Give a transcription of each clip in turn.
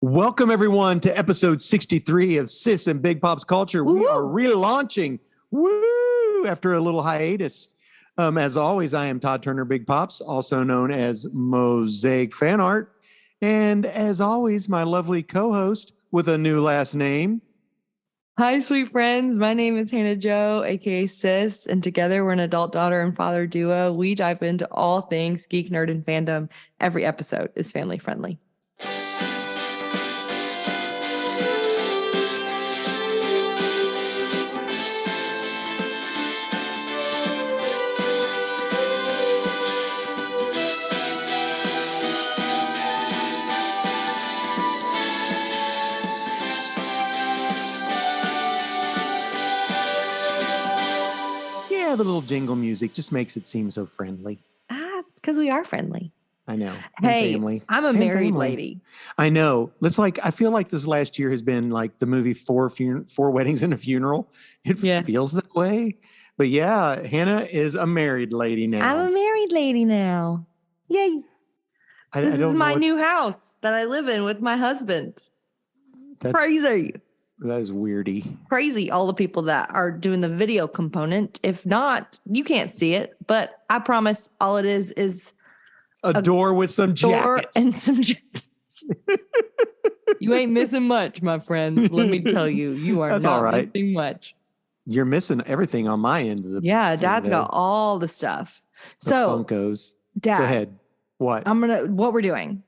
Welcome, everyone, to episode 63 of Sis and Big Pop's Culture. Woo-hoo. We are relaunching after a little hiatus. As always, I am Todd Turner Big Pops, also known as Mosaic Fan Art. And as always, my lovely co-host with a new last name. Hi, sweet friends. My name is Hannah Jo, aka Sis, and together we're an adult daughter and father duo. We dive into all things geek, nerd, and fandom. Every episode is family friendly. The little jingle music just makes it seem so friendly. Because we are friendly. I know. Hey, family. I'm a and married family. lady. I know. I feel like this last year has been like the movie Four Weddings and a Funeral. It feels that way. But yeah, Hannah is a married lady now. I'm a married lady now. Yay. This is my new house that I live in with my husband. That's crazy. That is weirdy. Crazy, all the people that are doing the video component. If not, you can't see it. But I promise all it is a door with some jackets. And some jackets. You ain't missing much, my friends. Let me tell you. You are not missing much. You're missing everything on my end of the Dad's got all the stuff. So Funkos. Dad. Go ahead. What? What we're doing.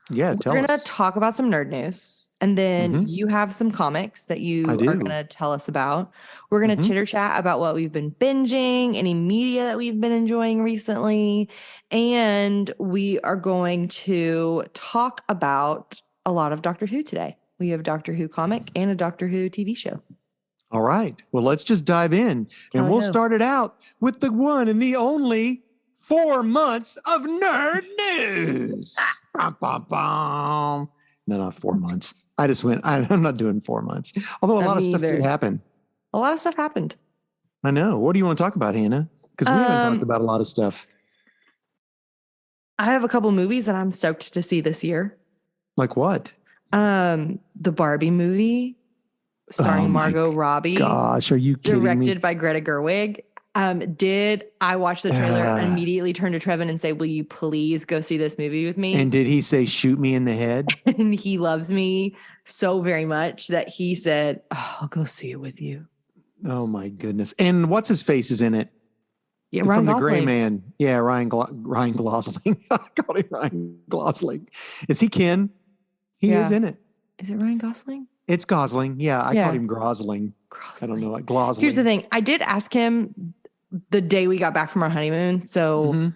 Yeah, tell us. We're going to talk about some nerd news. And then you have some comics that you are going to tell us about. We're going to chitter chat about what we've been binging, any media that we've been enjoying recently. And we are going to talk about a lot of Doctor Who today. We have a Doctor Who comic and a Doctor Who TV show. All right. Well, let's just dive in. And we'll start it out with the one and the only 4 months of nerd news. No, not 4 months. I just went, I'm not doing 4 months. Although a lot of stuff did happen. A lot of stuff happened. I know. What do you want to talk about, Hannah? Because we haven't talked about a lot of stuff. I have a couple movies that I'm stoked to see this year. Like what? The Barbie movie starring Margot Robbie. Gosh, are you kidding me? Directed by Greta Gerwig. I watch the trailer and immediately turn to Trevin and say, will you please go see this movie with me? And did he say, shoot me in the head? And he loves me so very much that he said, I'll go see it with you. Oh my goodness. And what's his face is in it? Yeah, Ryan Gosling. The Gray Man. Yeah, Ryan Gosling. I called him Ryan Gosling. Is he Ken? He is in it. Is it Ryan Gosling? It's Gosling. Yeah, I called him Grosling. I don't know. Glosling. Here's the thing. I did ask him the day we got back from our honeymoon. So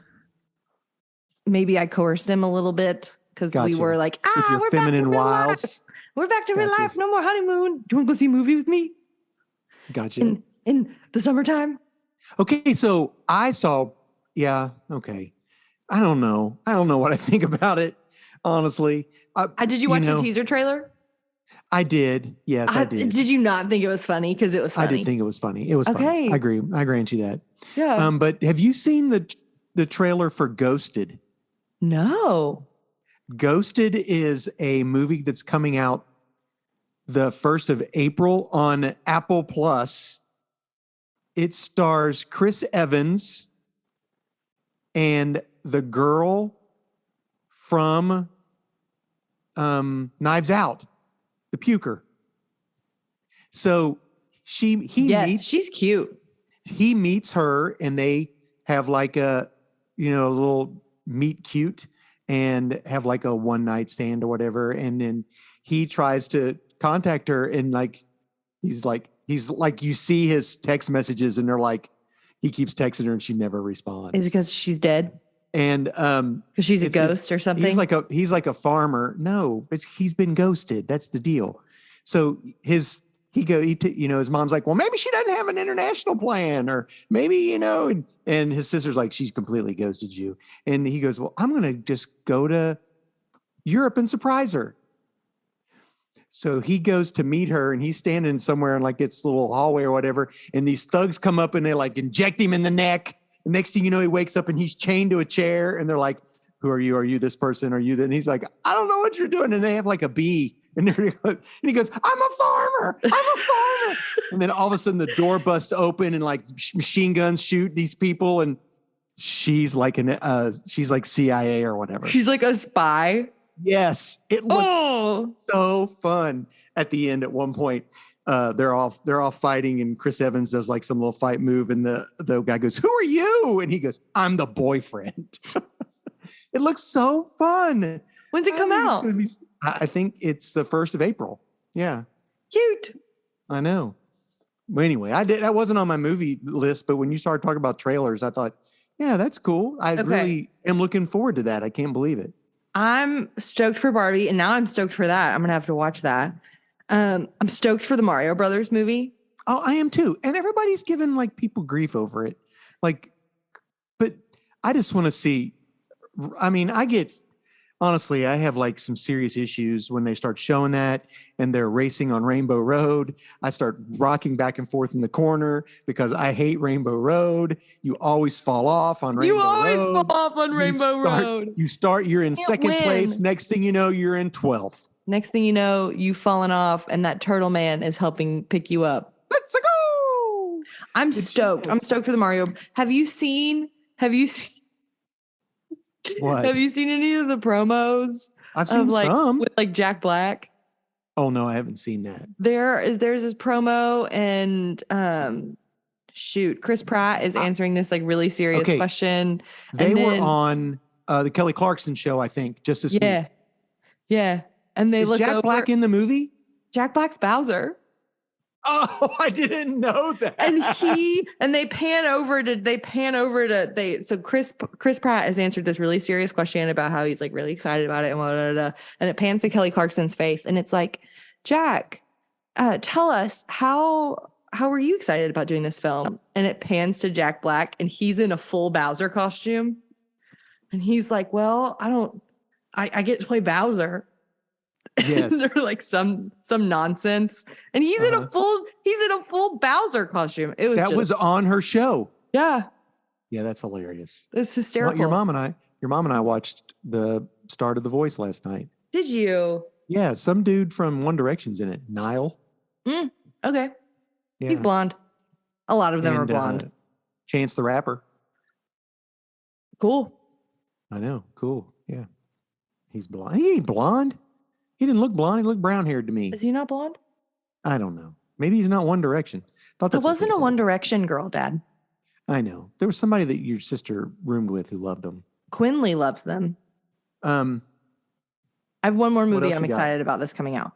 maybe I coerced him a little bit because we were like, with your feminine wiles. We're back to real life. No more honeymoon. Do you want to go see a movie with me? Gotcha. In the summertime? Okay, so I saw, okay. I don't know what I think about it, honestly. Did you watch the teaser trailer? I did. Yes, I did. Did you not think it was funny? Because it was funny. I did think it was funny. It was funny. I agree. I grant you that. Yeah. But have you seen the trailer for Ghosted? No. Ghosted is a movie that's coming out the 1st of April on Apple Plus. It stars Chris Evans and the girl from Knives Out, the puker. So she's cute. He meets her and they have like a little meet cute and have like a one night stand or whatever. And then he tries to contact her and he's like, you see his text messages and they're like, he keeps texting her and she never responds. Is it because she's dead? And because she's a ghost or something. He's like a farmer. No, but he's been ghosted. That's the deal. So his mom's like, well, maybe she doesn't have an international plan, or maybe, and his sister's like, she's completely ghosted you. And he goes, well, I'm going to just go to Europe and surprise her. So he goes to meet her and he's standing somewhere in like its little hallway or whatever. And these thugs come up and they like inject him in the neck. The next thing you know, he wakes up and he's chained to a chair and they're like, who are you? Are you this person? Are you that? And he's like, I don't know what you're doing. And they have like a bee. And he goes, I'm a farmer. I'm a farmer. And then all of a sudden the door busts open and like machine guns shoot these people. And she's like she's like CIA or whatever. She's like a spy. Yes. It looks so fun. At the end, at one point, they're all fighting, and Chris Evans does like some little fight move, and the guy goes, "Who are you?" And he goes, "I'm the boyfriend." It looks so fun. When's it come out? I think it's the 1st of April. Yeah. Cute. I know. Well, anyway, that wasn't on my movie list, but when you started talking about trailers, I thought, yeah, that's cool. I really am looking forward to that. I can't believe it. I'm stoked for Barbie, and now I'm stoked for that. I'm gonna have to watch that. I'm stoked for the Mario Brothers movie. Oh, I am too. And everybody's giving like people grief over it. Like, but I just want to see. I mean, honestly, I have like some serious issues when they start showing that and they're racing on Rainbow Road. I start rocking back and forth in the corner because I hate Rainbow Road. You always fall off on Rainbow Road. You always fall off on Rainbow Road. You're in second place. Next thing you know, you're in 12th. Next thing you know, you've fallen off and that turtle man is helping pick you up. Let's go. I'm stoked. I'm stoked for the Mario. Have you seen what? Have you seen any of the promos? I've seen some with like Jack Black. Oh no, I haven't seen that. There's this promo and Chris Pratt is answering this like really serious question. They were on the Kelly Clarkson show, I think, just this week. Yeah. And they look Jack Black in the movie? Jack Black's Bowser. Oh, I didn't know that. And they pan over to so Chris Pratt has answered this really serious question about how he's like really excited about it and blah, blah, blah, blah. And it pans to Kelly Clarkson's face and it's like, Jack, tell us how were you excited about doing this film? And it pans to Jack Black and he's in a full Bowser costume. And he's like, well, I get to play Bowser. Yes. They're like some nonsense. And he's in a full Bowser costume. That was on her show. Yeah. Yeah, that's hilarious. It's hysterical. Your mom and I watched the start of The Voice last night. Did you? Yeah, some dude from One Direction's in it. Niall. Okay. Yeah. He's blonde. A lot of them are blonde. Chance the Rapper. Cool. I know. Cool. Yeah. He's blonde. He ain't blonde. He didn't look blonde. He looked brown haired to me. Is he not blonde? I don't know. Maybe he's not One Direction. I wasn't a One Direction girl, Dad. I know. There was somebody that your sister roomed with who loved them. Quinley loves them. I have one more movie I'm excited about this coming out.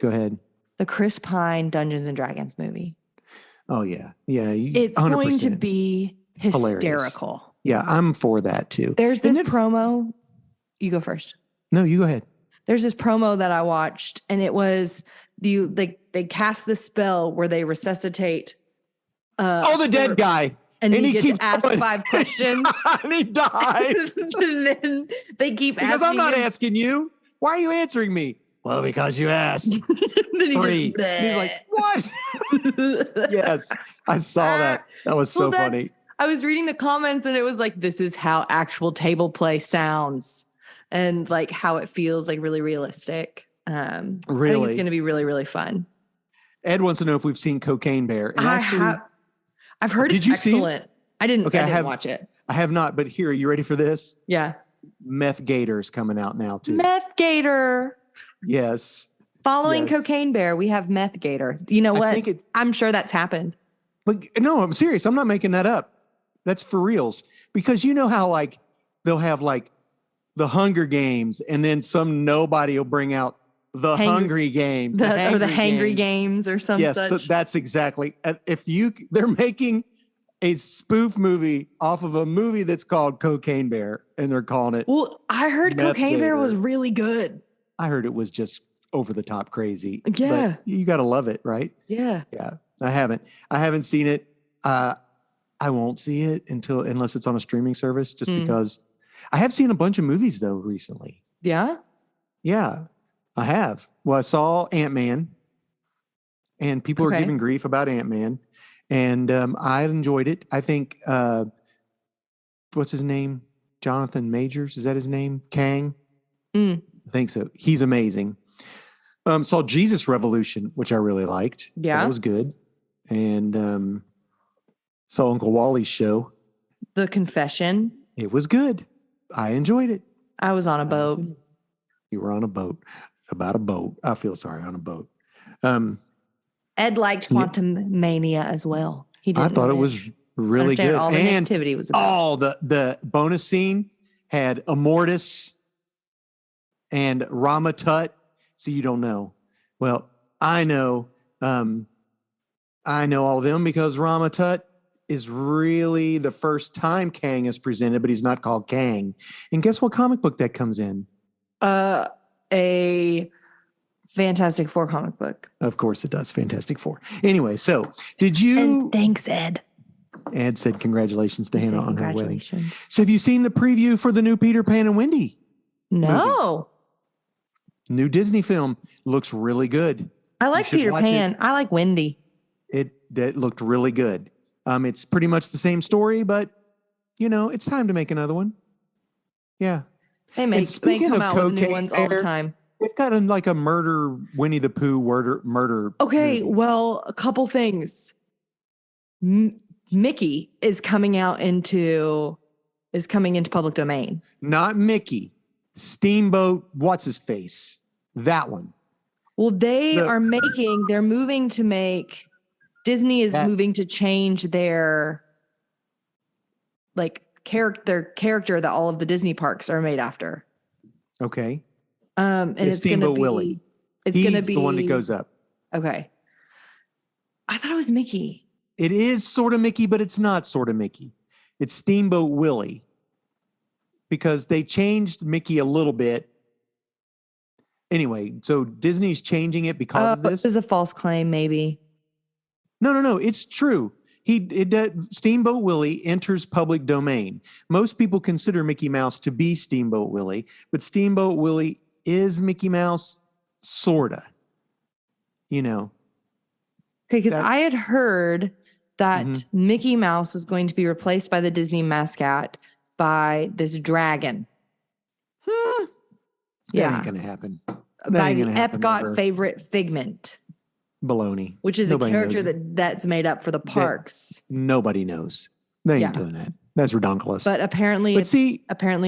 Go ahead. The Chris Pine Dungeons and Dragons movie. Oh, yeah. Yeah. It's 100%. Going to be hysterical. Hilarious. Yeah, I'm for that too. There's this promo. You go first. No, you go ahead. There's this promo that I watched, and it was they cast this spell where they resuscitate. The dead guy, and he gets asked 5 questions, and he dies. And then they keep asking. Because I'm not asking you. Why are you answering me? Well, because you asked. Then 3. And he's like, what? Yes, I saw that. That was so funny. I was reading the comments, and it was like, this is how actual table play sounds. And like how it feels like really realistic. Really? I think it's going to be really, really fun. Ed wants to know if we've seen Cocaine Bear. And I've heard it's excellent. I didn't watch it. I have not, but here, are you ready for this? Yeah. Meth Gator's coming out now too. Meth Gator. Yes. Following Cocaine Bear, we have Meth Gator. You know what? I'm sure that's happened. But no, I'm serious. I'm not making that up. That's for reals. Because you know how like they'll have like the Hunger Games, and then some nobody will bring out the Hungry Games, or the Hangry Games, or something. Yes, so that's exactly. They're making a spoof movie off of a movie that's called Cocaine Bear, and they're calling it. Well, I heard Cocaine Bear was really good. I heard it was just over the top crazy. Yeah, but you got to love it, right? Yeah. I haven't seen it. I won't see it unless it's on a streaming service, just because. I have seen a bunch of movies though recently. Yeah? Yeah, I have. Well, I saw Ant-Man, and people are giving grief about Ant-Man, and I enjoyed it. I think, what's his name? Jonathan Majors. Is that his name? Kang? I think so. He's amazing. Saw Jesus Revolution, which I really liked. Yeah. That was good. And saw Uncle Wally's show. The Confession. It was good. I enjoyed it. I was on a boat. You were on a boat. About a boat. I feel sorry, on a boat. Ed liked Quantum Mania as well. He did. I thought it was really good. All the activity was about. The bonus scene had Immortus and Ramatut. So you don't know. Well, I know all of them because Ramatut is really the first time Kang is presented, but he's not called Kang. And guess what comic book that comes in? A Fantastic Four comic book. Of course it does. Fantastic Four. Anyway, so did you... And thanks, Ed. Ed said congratulations to Hannah on her wedding. Congratulations. So have you seen the preview for the new Peter Pan and Wendy? No. Movie? New Disney film. Looks really good. I like Peter Pan. I like Wendy. It looked really good. It's pretty much the same story, but it's time to make another one. Yeah. They come out with new ones all the time. They've got a murder Winnie the Pooh murder. Okay, movie. well, a couple things. Mickey is coming into public domain. Not Mickey. Steamboat, what's his face? That one. Well, they're moving to make, Disney is moving to change their character that all of the Disney parks are made after. Okay. And it's going to be Willie. He's the one that goes up. Okay. I thought it was Mickey. It is sort of Mickey, but it's not sort of Mickey. It's Steamboat Willie. Because they changed Mickey a little bit. Anyway, so Disney's changing it because of this. This is a false claim, maybe. No. It's true. Steamboat Willie enters public domain. Most people consider Mickey Mouse to be Steamboat Willie, but Steamboat Willie is Mickey Mouse, sorta. Okay, because I had heard that Mickey Mouse was going to be replaced by the Disney mascot by this dragon. That ain't gonna happen. By the Epcot favorite Figment. Baloney. Which is a character that's made up for the parks. Nobody knows. They ain't doing that. That's redonkulous. But apparently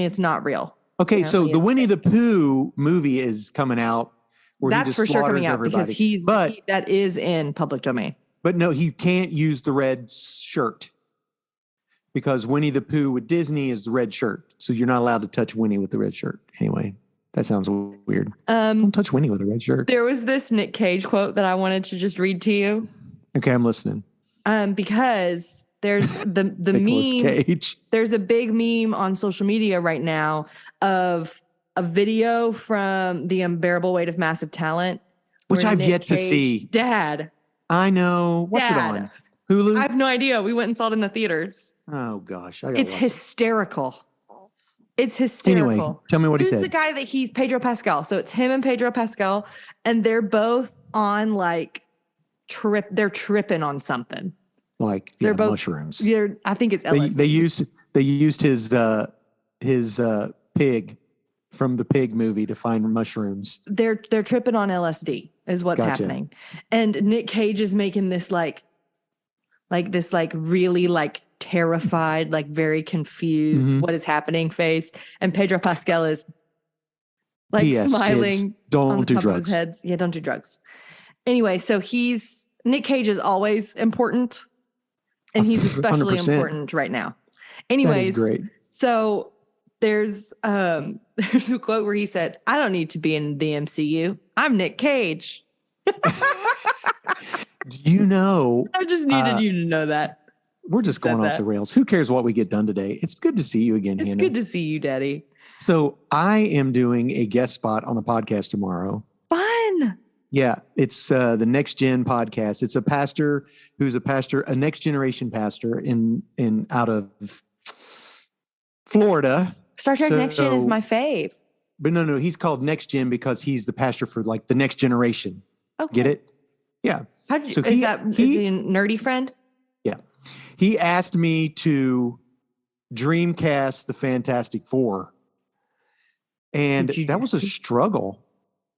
it's not real. Okay, apparently so the Winnie the Pooh movie is coming out. Where that's for sure coming out everybody. because that is in public domain. But no, he can't use the red shirt. Because Winnie the Pooh with Disney is the red shirt. So you're not allowed to touch Winnie with the red shirt. Anyway, that sounds weird. Don't touch Winnie with a red shirt. There was this Nick Cage quote that I wanted to just read to you. Okay, I'm listening. Because there's the meme. Cage. There's a big meme on social media right now of a video from The Unbearable Weight of Massive Talent. Which I've yet to see. Dad. I know. What's it on? Hulu? I have no idea. We went and saw it in the theaters. Oh, gosh. It's hysterical. It's hysterical. Anyway, tell me what he said. Who's the guy that he's Pedro Pascal? So it's him and Pedro Pascal, and they're both on they're tripping on something. They're both mushrooms. I think it's LSD. They used his pig from the Pig movie to find mushrooms. They're tripping on LSD is what's happening. And Nick Cage is making this really terrified, very confused, what is happening face. And Pedro Pascal is smiling. Kids, don't do drugs. Of his head. Yeah, don't do drugs. Anyway, so Nick Cage is always important. And he's especially 100%. Important right now. Anyways, great. So there's a quote where he said, "I don't need to be in the MCU. I'm Nick Cage." You know, I just needed you to know that. We're just going off the rails. Who cares what we get done today? It's good to see you again, Hannah. It's good to see you, Daddy. So I am doing a guest spot on a podcast tomorrow. Fun. Yeah, it's the Next Gen podcast. It's a pastor who's a next generation pastor in out of Florida. Star Trek Next Gen is my fave. But no, he's called Next Gen because he's the pastor for the next generation. Okay. Get it? Yeah. Is he a nerdy friend? Yeah. He asked me to Dreamcast the Fantastic Four. And that was a struggle.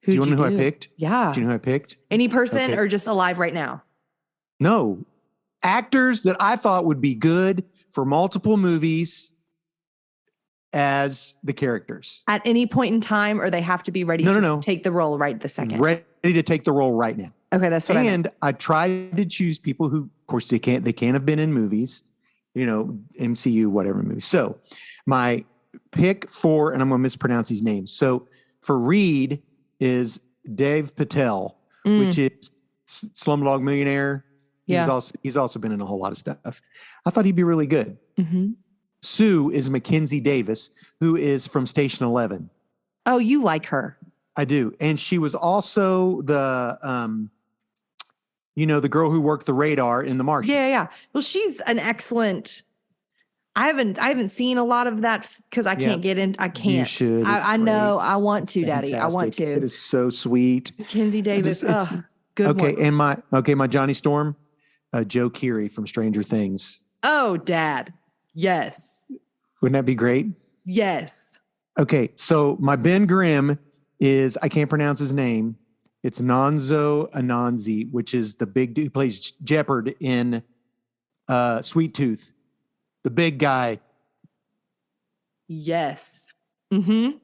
Do you want to know who I picked? Yeah. Do you know who I picked? Any person or just alive right now? No. Actors that I thought would be good for multiple movies as the characters. At any point in time, or they have to be ready to take the role right this second? Ready to take the role right now. Okay, that's what I meant. And I tried to choose people who, of course, they can't have been in movies, MCU, whatever movie. So my pick for, and I'm going to mispronounce these names. So for Reed is Dev Patel, which is Slumdog Millionaire. Yeah. He's also been in a whole lot of stuff. I thought he'd be really good. Mm-hmm. Sue is Mackenzie Davis, who is from Station 11. Oh, you like her. I do. And she was also the, the girl who worked the radar in The Martian. Yeah. Well, she's an excellent. I haven't seen a lot of that because I can't get in. I can't. You should. I know. I want to, Daddy. I want to. It is so sweet. Mackenzie Davis. Good one. Okay. And my Johnny Storm, Joe Keery from Stranger Things. Oh, Dad. Yes. Wouldn't that be great? Yes. Okay. So my Ben Grimm is, I can't pronounce his name. It's Nonzo Ananzi, which is the big dude who plays Jeopard in Sweet Tooth. The big guy. Yes. Mm-hmm.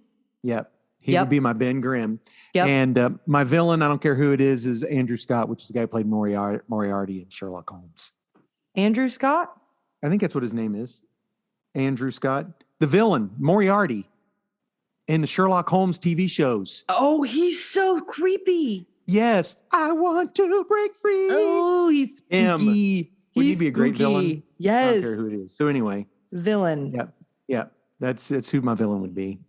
Yep. He would be my Ben Grimm. Yep. And my villain, I don't care who it is Andrew Scott, which is the guy who played Moriarty in Sherlock Holmes. Andrew Scott? I think that's what his name is. Andrew Scott. The villain, Moriarty, in the Sherlock Holmes TV shows. Oh, he's so creepy. Yes. I want to break free. Oh, he's spooky. Would he be a great villain? Yes. I don't care who it is. So anyway. Villain. Yep. That's who my villain would be.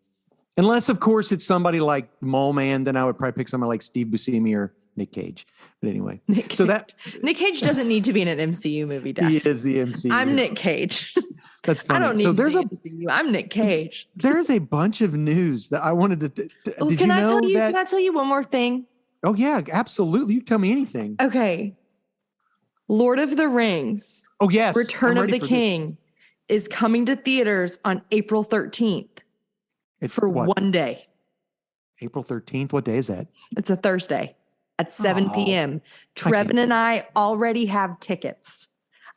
Unless, of course, it's somebody like Mole Man, then I would probably pick somebody like Steve Buscemi or Nick Cage. But anyway. Nick Cage doesn't need to be in an MCU movie, Dad. He is the MCU. I'm Nick Cage. That's funny. I don't need to be MCU. I'm Nick Cage. There's a bunch of news that I wanted to. Did you know that? Can I tell you one more thing? Oh, yeah, absolutely. You tell me anything. Okay. Lord of the Rings. Oh, yes. Return of the King is coming to theaters on April 13th. It's for one day. April 13th? What day is that? It's a Thursday at 7 p.m. Trevin and I already have tickets.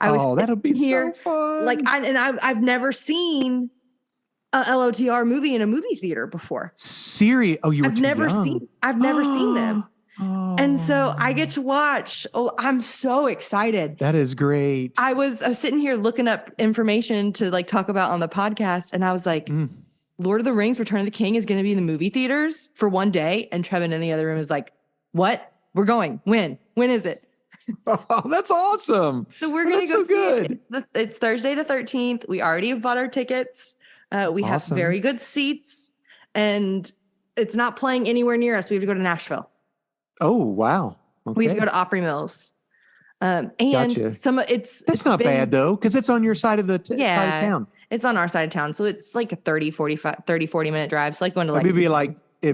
That'll be here, so fun. I've never seen a LOTR movie in a movie theater before. Serious? Oh, you were too young. I've never seen them. Oh. And so I get to watch. Oh, I'm so excited. That is great. I was sitting here looking up information to talk about on the podcast. And I was like, Lord of the Rings, Return of the King is going to be in the movie theaters for one day. And Trevin in the other room is like, what? We're going. When? When is it? Oh, that's awesome. So we're going to go see it. It's Thursday the 13th. We already have bought our tickets. We have very good seats. And it's not playing anywhere near us. We have to go to Nashville. Oh, wow. Okay. We have to go to Opry Mills. And gotcha. That's not bad though, because it's on your side of the side of town. It's on our side of town. So it's like a 40 minute drive. It's like going to it'd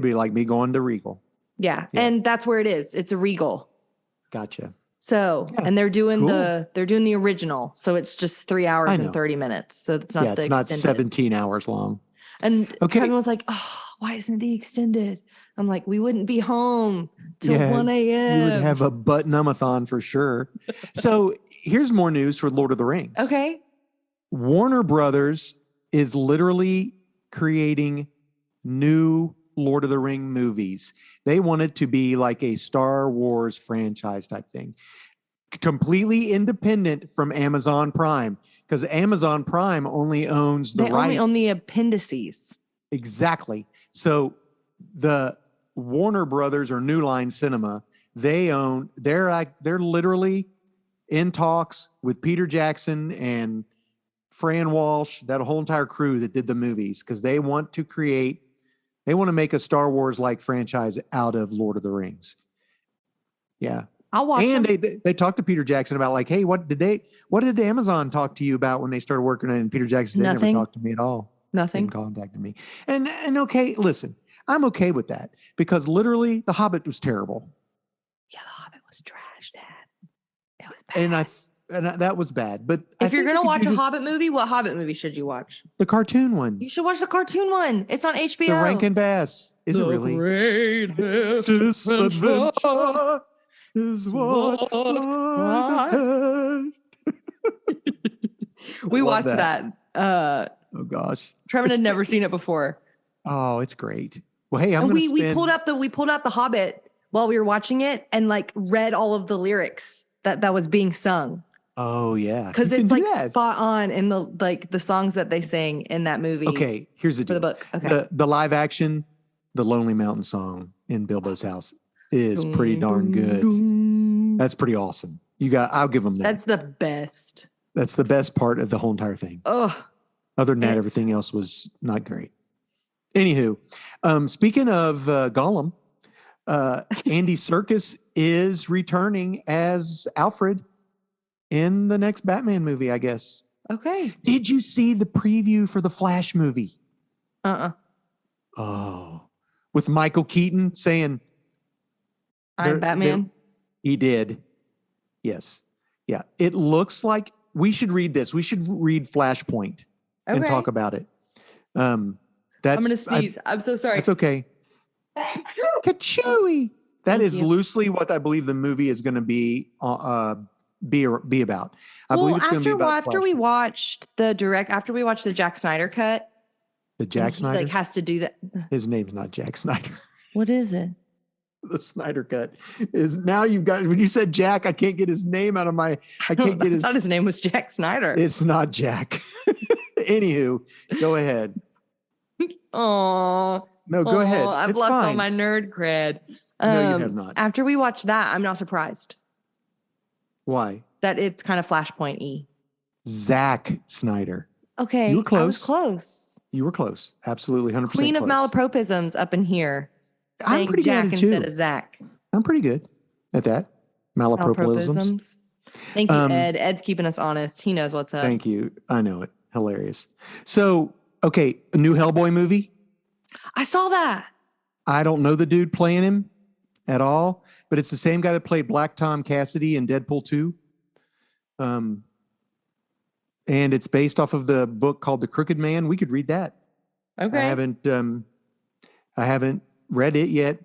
be like me going to Regal. Yeah. And that's where it is. It's a Regal. Gotcha. So, and they're doing the original. So it's just 3 hours and 30 minutes. So it's not it's not 17 hours long. And Kevin was like, oh, why isn't the extended? I'm like, we wouldn't be home till 1 a.m. You would have a butt-numathon for sure. So here's more news for Lord of the Rings. Okay. Warner Brothers is literally creating new Lord of the Ring movies. They want it to be like a Star Wars franchise type thing. Completely independent from Amazon Prime, because Amazon Prime only owns the rights. They only own the appendices. Exactly. So the Warner Brothers or New Line Cinema, they're literally in talks with Peter Jackson and Fran Walsh, that whole entire crew that did the movies, because they want to make a Star Wars like franchise out of Lord of the Rings. Yeah. I'll watch and them. they talked to Peter Jackson about like, hey, what did Amazon talk to you about when they started working on it? And Peter Jackson never talked to me at all. Nothing. Didn't contact me. And okay, listen, I'm okay with that, because literally The Hobbit was terrible. Yeah, The Hobbit was trash, Dad. It was bad. And that was bad. But if you're gonna watch a Hobbit movie, what Hobbit movie should you watch? The cartoon one. You should watch the cartoon one. It's on HBO. The Rankin Bass. Is it really? Greatest adventure is what lies ahead. We watched that. Oh gosh, Trevin had never seen it before. Oh, it's great. Well, hey, we pulled out the Hobbit while we were watching it and like read all of the lyrics that was being sung. Oh yeah, because it's like spot on in the songs that they sing in that movie. Okay, here's the deal. For the book. Okay, the live action, the Lonely Mountain song in Bilbo's house is pretty darn good. That's pretty awesome. I'll give them that. That's the best. That's the best part of the whole entire thing. Oh, other than that, everything else was not great. Anywho, speaking of Gollum, Andy Serkis is returning as Alfred in the next Batman movie, I guess. Okay. Did you see the preview for the Flash movie? Oh, with Michael Keaton saying, "I'm Batman." He did. Yes. Yeah. It looks like we should read this. We should read Flashpoint and talk about it. I'm going to sneeze. I'm so sorry. It's okay. Ka-chewy. That is loosely what I believe the movie is going to be about. I believe it's going to be about after we watched the Jack Snyder cut. The Jack Snyder? Like has to do that. His name's not Jack Snyder. What is it? The Snyder cut is now you've got, when you said Jack, I can't get his name out of my, I thought his name was Jack Snyder. It's not Jack. Anywho, go ahead. Oh. No, go ahead. I've lost all my nerd cred. No, you have not. After we watched that, I'm not surprised. Why? That it's kind of Flashpoint-y. Zack Snyder. Okay. You were close. I was close. You were close. Absolutely 100% Queen of close. Malapropisms up in here. I'm pretty Jack good at it too. Instead of Zach. I'm pretty good at that. Malapropisms. Thank you, Ed. Ed's keeping us honest. He knows what's up. Thank you. I know it. Hilarious. So, okay, a new Hellboy movie. I saw that. I don't know the dude playing him at all, but it's the same guy that played Black Tom Cassidy in Deadpool 2. And it's based off of the book called The Crooked Man. We could read that. Okay. I haven't read it yet.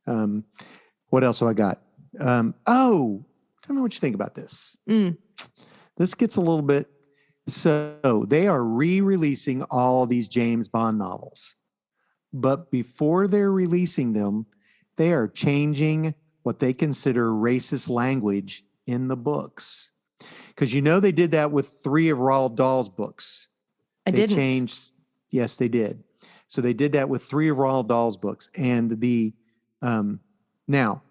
What else have I got? I don't know what you think about this. This gets a little bit. So they are re-releasing all these James Bond novels. But before they're releasing them, they are changing what they consider racist language in the books. Because they did that with 3 of Roald Dahl's books. They changed. Yes, they did. So they did that with 3 of Roald Dahl's books. And now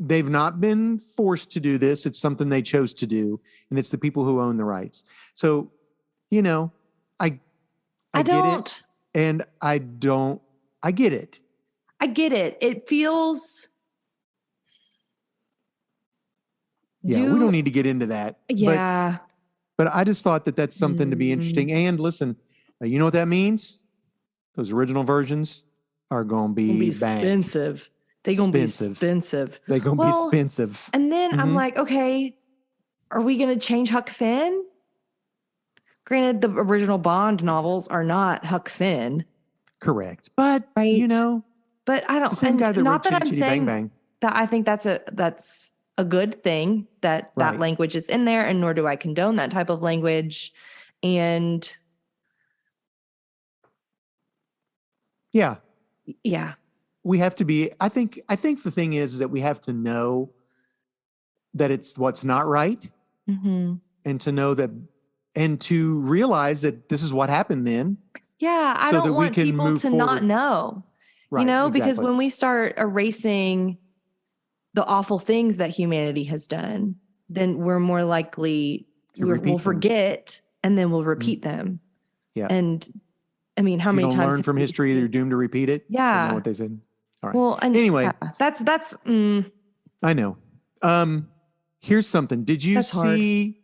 they've not been forced to do this. It's something they chose to do. And it's the people who own the rights. So, I get it. And I get it. I get it. It feels. Yeah, we don't need to get into that. Yeah. But I just thought that that's something to be interesting. And listen, you know what that means? Those original versions are going to be expensive. They're going to be expensive. They're going to be expensive. And then I'm like, okay, are we going to change Huck Finn? Granted, the original Bond novels are not Huck Finn. Correct. But, but I don't. It's the same guy that not wrote that I'm Chitty saying Bang Bang. that I think that's a good thing that language is in there, and nor do I condone that type of language. And yeah, we have to be. I think the thing is that we have to know that it's what's not right, and to know that, and to realize that this is what happened then. Yeah, I don't want people to not know. Right, because when we start erasing the awful things that humanity has done, then we're more likely we'll forget, and then we'll repeat them. Yeah. And I mean, how many times learn from history, you're doomed to repeat it? Yeah. I know what they said. All right. Well, and anyway, that's I know. Here's something. Did you see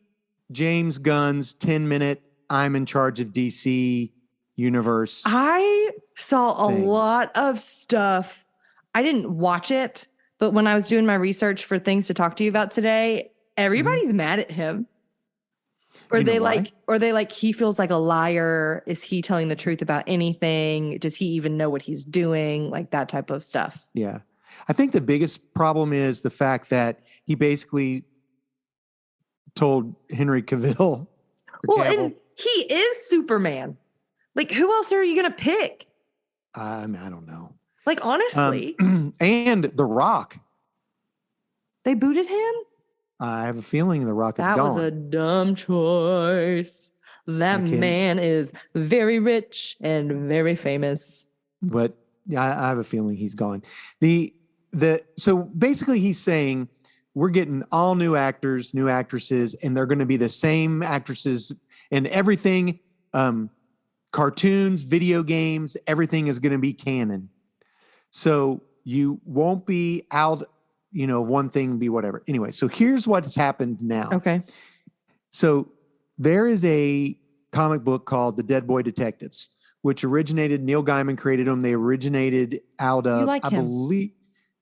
James Gunn's 10-minute I'm in charge of DC universe? I saw a lot of stuff. I didn't watch it, but when I was doing my research for things to talk to you about today, everybody's mad at him. Or they like he feels like a liar. Is he telling the truth about anything? Does he even know what he's doing? Like that type of stuff. Yeah. I think the biggest problem is the fact that he basically told Henry Cavill. And he is Superman. Like, who else are you going to pick? I don't know. Like, honestly. And The Rock. They booted him? I have a feeling The Rock is gone. That was a dumb choice. That man is very rich and very famous. But I have a feeling he's gone. So basically he's saying we're getting all new actors, new actresses, and they're going to be the same actresses and everything. Cartoons, video games, everything is going to be canon. So you won't be out, one thing be whatever. Anyway, so here's what's happened now. Okay. So there is a comic book called The Dead Boy Detectives, which originated, Neil Gaiman created them. They originated out of, you like him.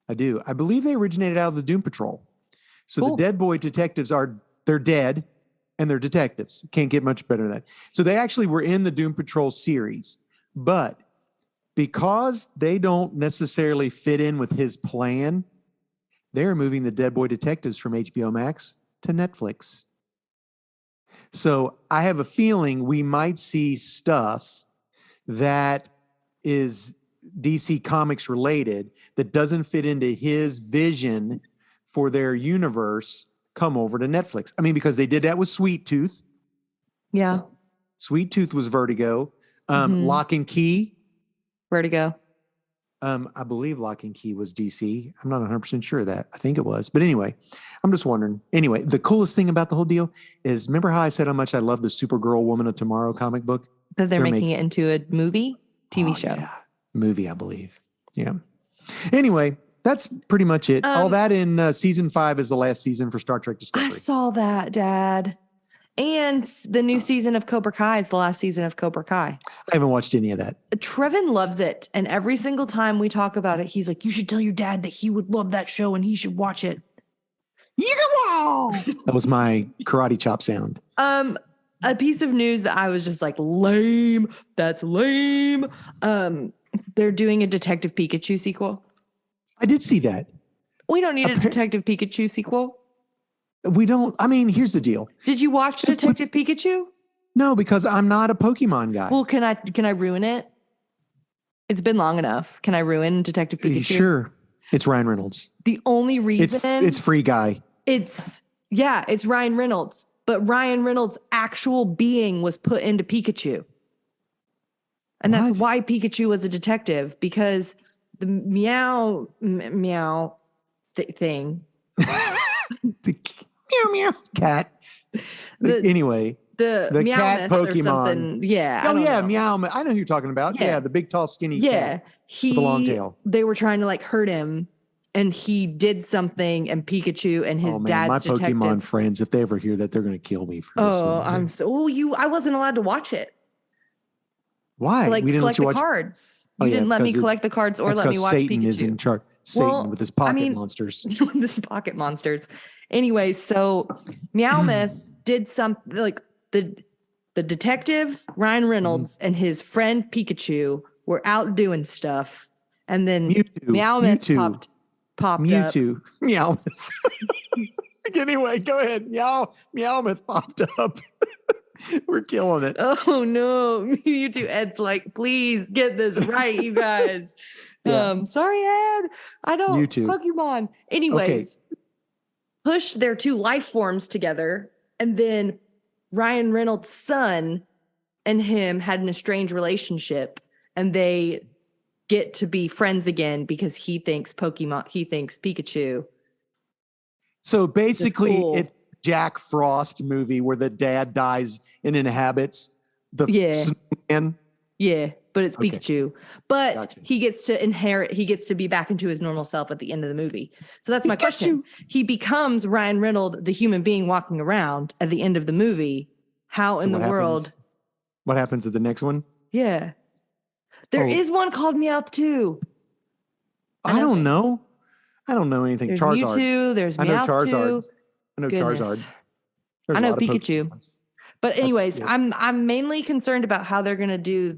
I do. I believe they originated out of the Doom Patrol. So cool. The Dead Boy Detectives they're dead and they're detectives. Can't get much better than that. So they actually were in the Doom Patrol series, but because they don't necessarily fit in with his plan, they're moving the Dead Boy Detectives from HBO Max to Netflix. So I have a feeling we might see stuff that is DC Comics related that doesn't fit into his vision for their universe come over to Netflix. I mean, because they did that with Sweet Tooth. Yeah. Sweet Tooth was Vertigo. Lock and Key. Vertigo. I believe Lock and Key was DC. I'm not 100% sure of that. I think it was. But anyway, I'm just wondering. Anyway, the coolest thing about the whole deal is, remember how I said how much I love the Supergirl Woman of Tomorrow comic book? That they're making it into a movie, TV show. Yeah. Movie, I believe. Yeah. Anyway, that's pretty much it. All that in season 5 is the last season for Star Trek Discovery. I saw that, Dad. And the new season of Cobra Kai is the last season of Cobra Kai. I haven't watched any of that. Trevin loves it. And every single time we talk about it, he's like, you should tell your dad that he would love that show and he should watch it. That was my karate chop sound. A piece of news that I was just like, lame. That's lame. They're doing a Detective Pikachu sequel. I did see that. We don't need a Detective Pikachu sequel. We don't. I mean, here's the deal. Did you watch Detective Pikachu? No, because I'm not a Pokemon guy. Well, can I ruin it? It's been long enough. Can I ruin Detective Pikachu? Sure. It's Ryan Reynolds. The only reason it's Free Guy. It's Ryan Reynolds, but Ryan Reynolds' actual being was put into Pikachu. And that's why Pikachu was a detective, because the meow thing. The meow cat. Anyway, the cat Pokemon. Or something. Yeah. Oh yeah, Meow. I know who you're talking about. Yeah, the big, tall, skinny cat with the long tail. They were trying to like hurt him, and he did something, and Pikachu and his dad's detective. My Pokemon friends, if they ever hear that, they're going to kill me for this one. I wasn't allowed to watch it. Why? We didn't collect the cards. You didn't let me collect the cards or let me watch Satan Pikachu. Is in charge. Satan with his pocket monsters. With his pocket monsters. Anyway, so Meowmouth did something like the detective Ryan Reynolds and his friend Pikachu were out doing stuff, and then Meowmouth popped Mewtwo. up. Meowmouth. Anyway, go ahead. Meowmouth popped up. We're killing it. Oh no, Mewtwo. Ed's like, please get this right, you guys. Sorry, Ed. I don't Mewtwo. Pokemon. Anyways, push their two life forms together, and then Ryan Reynolds' son and him had an estranged relationship, and they get to be friends again because he thinks Pikachu. So basically, it's Jack Frost movie where the dad dies and inhabits the snowman. Yeah, but it's Pikachu. But he gets to inherit, he gets to be back into his normal self at the end of the movie. So that's my question. He becomes Ryan Reynolds, the human being walking around at the end of the movie. How in the world? What happens at the next one? Yeah. There is one called Meowth too. I don't know. I don't know anything. There's Charizard. Mewtwo. There's Meowth. I know Charizard. I know Goodness. Charizard. I know Pikachu. But anyways, I'm mainly concerned about how they're going to do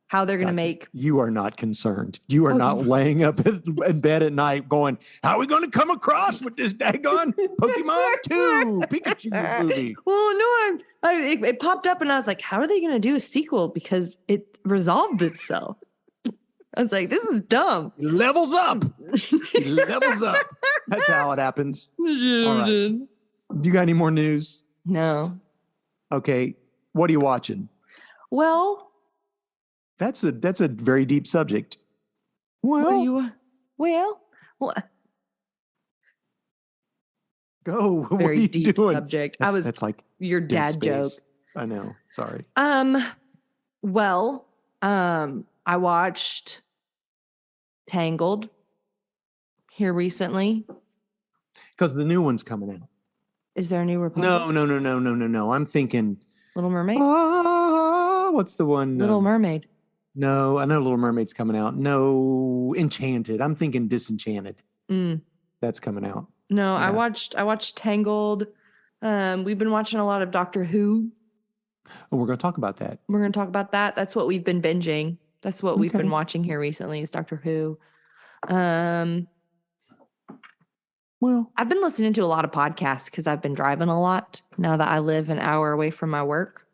how they're going to make. You are not concerned. You are not laying up in bed at night going, how are we going to come across with this daggone Pokemon 2 Pikachu movie? Well, no, it popped up and I was like, how are they going to do a sequel? Because it resolved itself. I was like, this is dumb. It levels up. It levels up. That's how it happens. All right. You got any more news? No. Okay. What are you watching? Well, that's a very deep subject. Well, very go. What are you deep doing? Subject. That's like your dad joke. I know. Sorry. Well, I watched Tangled here recently. Because the new one's coming out. Is there a new Rapunzel? No. I'm thinking Little Mermaid. What's the one? Little Mermaid. No, I know Little Mermaid's coming out. No, Enchanted. I'm thinking Disenchanted. That's coming out. No, yeah. I watched Tangled. We've been watching a lot of Doctor Who. Oh, we're going to talk about that. We're going to talk about that. That's what we've been binging. That's what we've been watching here recently is Doctor Who. Well, I've been listening to a lot of podcasts because I've been driving a lot now that I live an hour away from my work.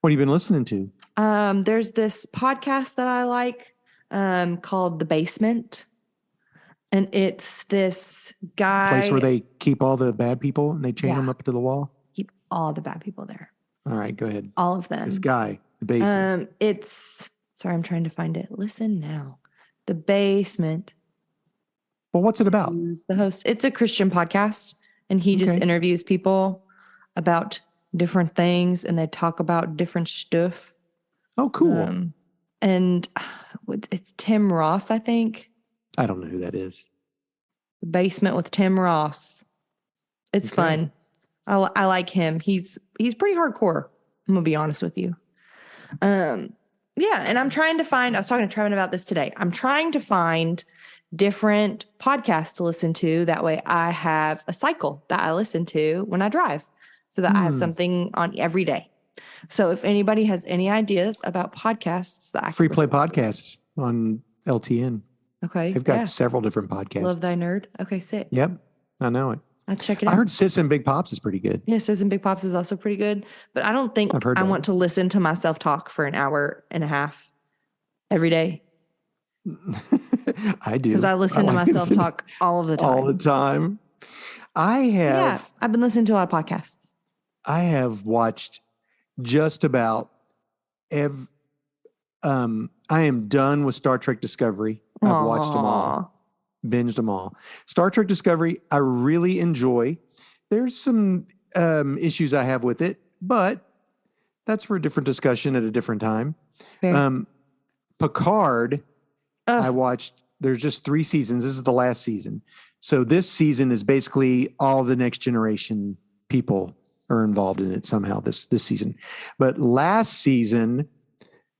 What have you been listening to? There's this podcast that I like called The Basement. And it's this guy. Place where they keep all the bad people and they chain them up to the wall? Keep all the bad people there. All right, go ahead. All of them. This guy, The Basement. Sorry, I'm trying to find it. Listen now. The Basement. Well, what's it about? Who's the host? It's a Christian podcast, and he just interviews people about different things, and they talk about different stuff. Oh, cool. And it's Tim Ross, I think. I don't know who that is. The Basement with Tim Ross. It's fun. I like him. He's pretty hardcore. I'm gonna be honest with you. Yeah, and I'm trying to find. I was talking to Trevin about this today. I'm trying to find different podcasts to listen to. That way, I have a cycle that I listen to when I drive, so that I have something on every day. So, if anybody has any ideas about podcasts, that I Free Play Podcast on LTN. Okay, they've got several different podcasts. Love Thy Nerd. Okay, sick. Yep, I know it. I'll check it out. I heard Sis and Big Pops is pretty good. Yeah, Sis and Big Pops is also pretty good. But I don't think I want to listen to myself talk for an hour and a half every day. I do. Because I listen to myself talk all of the time. All the time. I've been listening to a lot of podcasts. I have watched just about I am done with Star Trek Discovery. I've watched them all. Binged them all. Star Trek Discovery, I really enjoy. There's some issues I have with it, but that's for a different discussion at a different time. Picard, I watched. There's just 3 seasons. This is the last season. So this season is basically all the next generation people are involved in it somehow this season. But last season,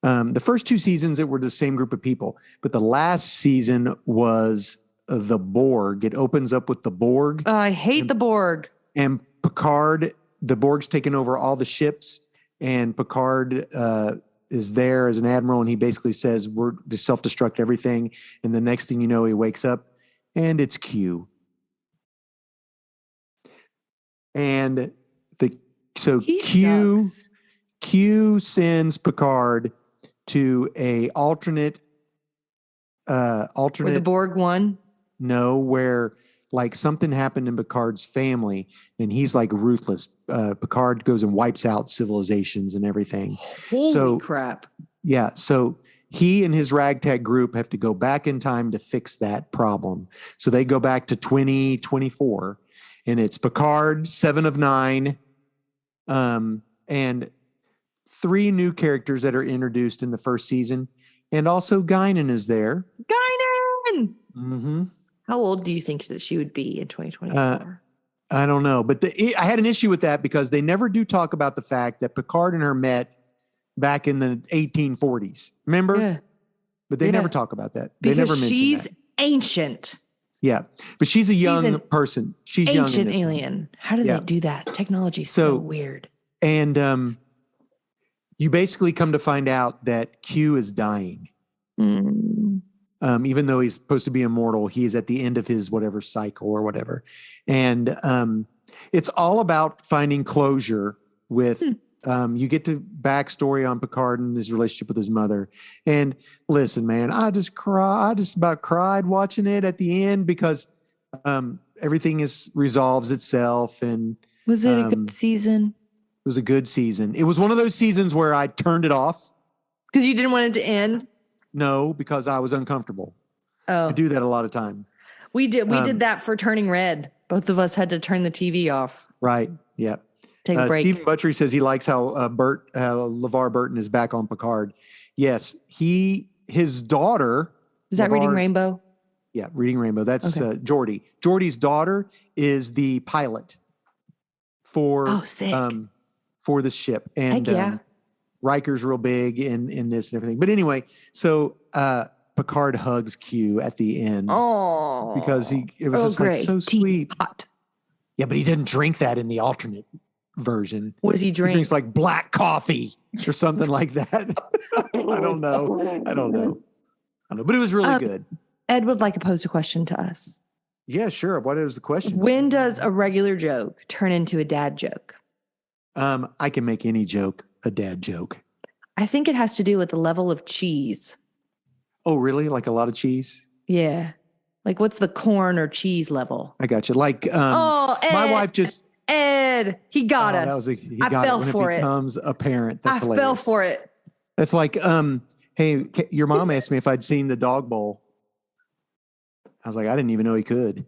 the first 2 seasons, it were the same group of people. But the last season was the Borg. It opens up with the Borg. Oh, I hate the Borg. And Picard, the Borg's taken over all the ships, and Picard is there as an admiral, and he basically says, we're to self-destruct everything. And the next thing you know, he wakes up, and it's Q. And Q sends Picard to a alternate where the Borg won? No, where like something happened in Picard's family and he's like ruthless. Picard goes and wipes out civilizations and everything. Holy crap. Yeah. So he and his ragtag group have to go back in time to fix that problem. So they go back to 2024 and it's Picard, 7 of 9, and 3 new characters that are introduced in the first season. And also Guinan is there. Guinan! Mm-hmm. How old do you think that she would be in 2024? I don't know. But I had an issue with that because they never do talk about the fact that Picard and her met back in the 1840s. Remember? Yeah. But they never talk about that. Because they never mention she's that. Ancient. Yeah. But she's a young person. She's young. Ancient alien. How do they do that? Technology's so weird. And you basically come to find out that Q is dying. Even though he's supposed to be immortal, he is at the end of his whatever cycle or whatever. And it's all about finding closure with, you get to backstory on Picard and his relationship with his mother. And listen, man, I just about cried watching it at the end because everything resolves itself. And was it a good season? It was a good season. It was one of those seasons where I turned it off. Because you didn't want it to end? No, because I was uncomfortable. Oh. I do that a lot of time. We did that for Turning Red. Both of us had to turn the TV off. Right. Yeah. Take a break. Stephen Butchery says he likes how LeVar Burton is back on Picard. Yes. His daughter. Is that Reading Rainbow? Yeah. Reading Rainbow. That's Geordi. Geordi's daughter is the pilot for the ship. And Riker's real big in this and everything. But anyway, so Picard hugs Q at the end. Oh, because it was just like so sweet. Hot. Yeah, but he didn't drink that in the alternate version. What does he drink? He drinks like black coffee or something like that. I don't know. But it was really good. Ed would like to pose a question to us. Yeah, sure. What is the question? When does a regular joke turn into a dad joke? I can make any joke a dad joke. I think it has to do with the level of cheese. Oh, really? Like a lot of cheese? Yeah. Like what's the corn or cheese level? I got you. Like, Ed, my wife just... Ed, he got us. I fell for it. When it becomes apparent. That's hilarious. I fell for it. That's like, hey, your mom asked me if I'd seen the dog bowl. I was like, I didn't even know he could.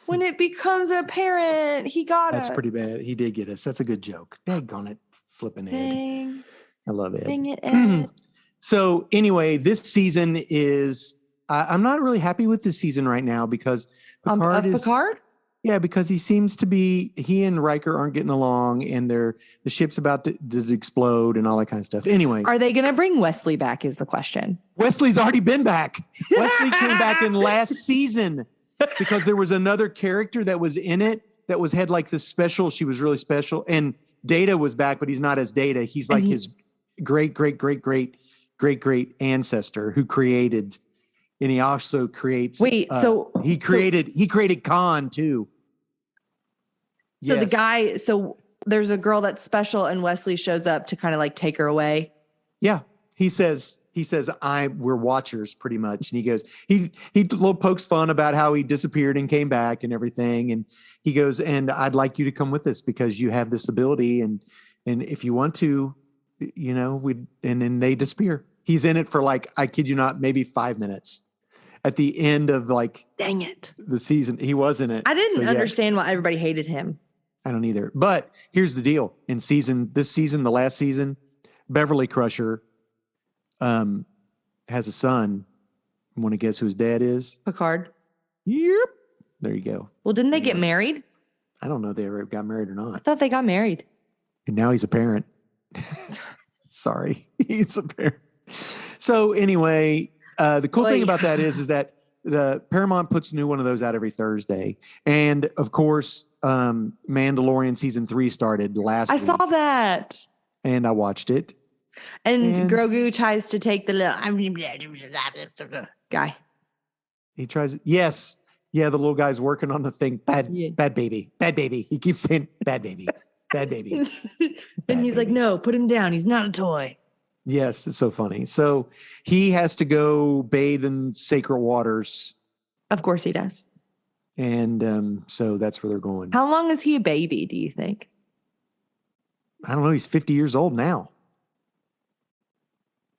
When it becomes apparent, he got us. That's pretty bad. He did get us. That's a good joke. Daggone it. Flipping Ed. I love Ed. Dang it, Ed. So anyway, this season is, I'm not really happy with this season right now because Picard? Yeah, because he and Riker aren't getting along and the ship's about to explode and all that kind of stuff. Anyway. Are they going to bring Wesley back is the question. Wesley's already been back. Wesley came back in last season because there was another character that was in it that had like this special. She was really special. And Data was back, but he's not as Data. He's like his great ancestor who created, and he also creates. He created Khan too. So there's a girl that's special, and Wesley shows up to kind of like take her away. Yeah, he says we're watchers pretty much, and he goes he little pokes fun about how he disappeared and came back and everything, and he goes, and I'd like you to come with us because you have this ability, and if you want to. And then they disappear. He's in it for like, I kid you not, maybe 5 minutes at the end of like, dang it, the season. He was in it. I didn't understand why everybody hated him. I don't either. But here's the deal. The last season, Beverly Crusher has a son. Want to guess who his dad is? Picard. Yep. There you go. Well, didn't they get married? I don't know if they ever got married or not. I thought they got married. And now he's a parent. Sorry, he's a parent. So anyway, the cool thing about that is that the Paramount puts a new one of those out every Thursday, and of course, Mandalorian season 3 started last week. I saw that, and I watched it. And Grogu tries to take the little guy. He tries. Yes, yeah, the little guy's working on the thing. Bad baby. He keeps saying bad baby. Bad baby. And he's like, no, put him down. He's not a toy. Yes, it's so funny. So he has to go bathe in sacred waters. Of course he does. And so that's where they're going. How long is he a baby, do you think? I don't know. He's 50 years old now.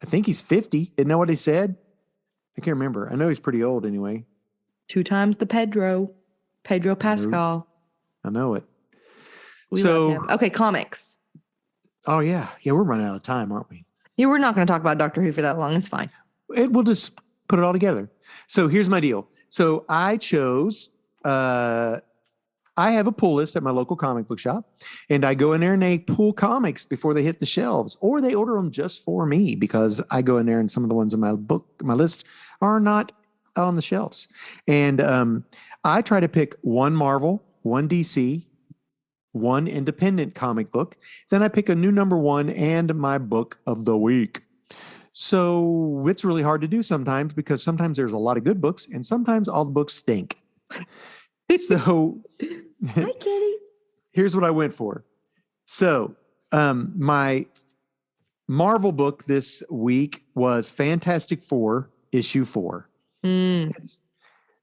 I think he's 50. Isn't that what they said? I can't remember. I know he's pretty old anyway. 2 times the Pedro Pascal. I know it. We love him. Okay, comics. Oh, yeah. Yeah, we're running out of time, aren't we? Yeah, we're not going to talk about Doctor Who for that long. It's fine. We'll just put it all together. So here's my deal. So I chose, I have a pull list at my local comic book shop, and I go in there and they pull comics before they hit the shelves, or they order them just for me because I go in there and some of the ones on my list are not on the shelves. And I try to pick one Marvel, one DC, one independent comic book. Then I pick a new number one and my book of the week. So it's really hard to do sometimes because sometimes there's a lot of good books and sometimes all the books stink. So hi, Kitty. Here's what I went for. So my Marvel book this week was Fantastic Four issue 4.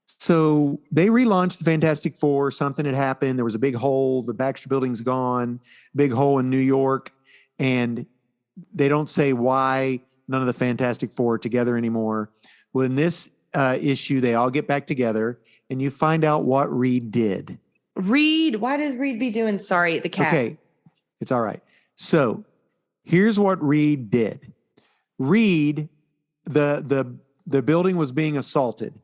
So they relaunched the Fantastic Four. Something had happened. There was a big hole. The Baxter Building's gone. Big hole in New York. And they don't say why none of the Fantastic Four are together anymore. Well, in this issue, they all get back together and you find out what Reed did. Reed? Why does Reed be doing? Sorry, the cat. Okay, it's all right. So here's what Reed did. Reed, the building was being assaulted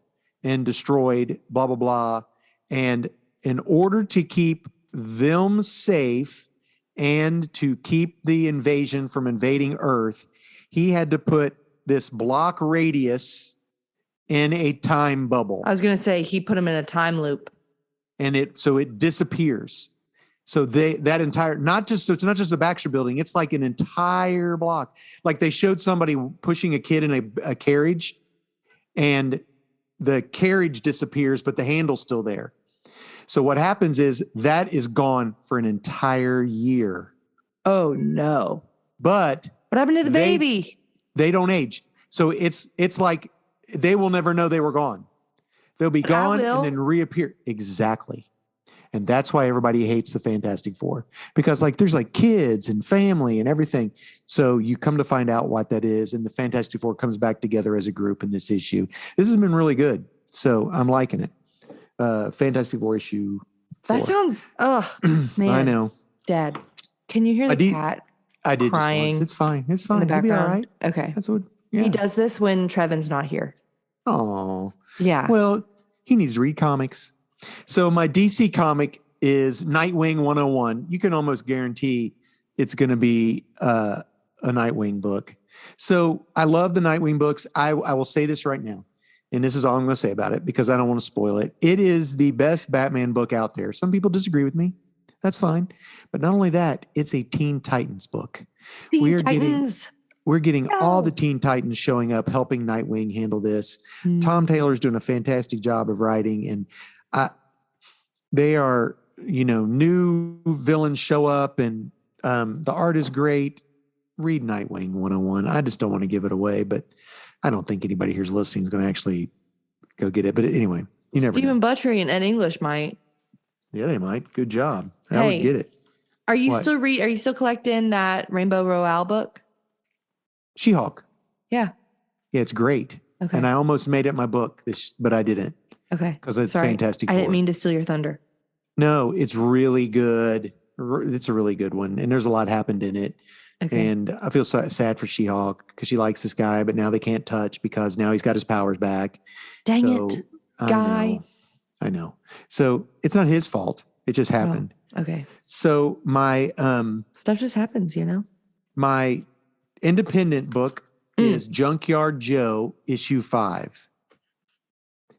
and destroyed, blah, blah, blah. And in order to keep them safe and to keep the invasion from invading Earth, he had to put this block radius in a time bubble. I was going to say he put him in a time loop. And it disappears. So that entire, so it's not just the Baxter Building, it's like an entire block. Like they showed somebody pushing a kid in a carriage and the carriage disappears, but the handle's still there. So what happens is that is gone for an entire year. Oh no. But what happened to the baby? They don't age. So it's like they will never know they were gone. They'll be gone and then reappear. Exactly. And that's why everybody hates the Fantastic Four, because like there's like kids and family and everything. So you come to find out what that is. And the Fantastic Four comes back together as a group in this issue. This has been really good. So I'm liking it. Fantastic Four issue 4. That sounds, man. I know. Dad, can you hear the cat I did crying? Just once. It's fine. It's fine. It'll be all right. Okay. That's what, yeah. He does this when Trevin's not here. Oh. Yeah. Well, he needs to read comics. So my DC comic is Nightwing 101. You can almost guarantee it's going to be a Nightwing book. So I love the Nightwing books. I will say this right now, and this is all I'm going to say about it because I don't want to spoil it. It is the best Batman book out there. Some people disagree with me. That's fine. But not only that, it's a Teen Titans book. Teen Titans. We're getting all the Teen Titans showing up, helping Nightwing handle this. Tom Taylor's doing a fantastic job of writing, and they are, new villains show up, and the art is great. Read Nightwing 101. I just don't want to give it away, but I don't think anybody here's listening is going to actually go get it. But anyway, you never know. Stephen Buttrey and Ed English might. Yeah, they might. Good job. I would get it. Are you still collecting that Rainbow Royale book? She-Hulk. Yeah. Yeah, it's great. Okay. And I almost made it my book, but I didn't. Okay. Because it's Fantastic Four. I didn't mean to steal your thunder. No, it's really good. It's a really good one. And there's a lot happened in it. Okay. And I feel so sad for She-Hulk because she likes this guy, but now they can't touch because now he's got his powers back. Dang it, guy. I know. So it's not his fault. It just happened. Oh, okay. So my stuff just happens, My independent book is Junkyard Joe issue 5.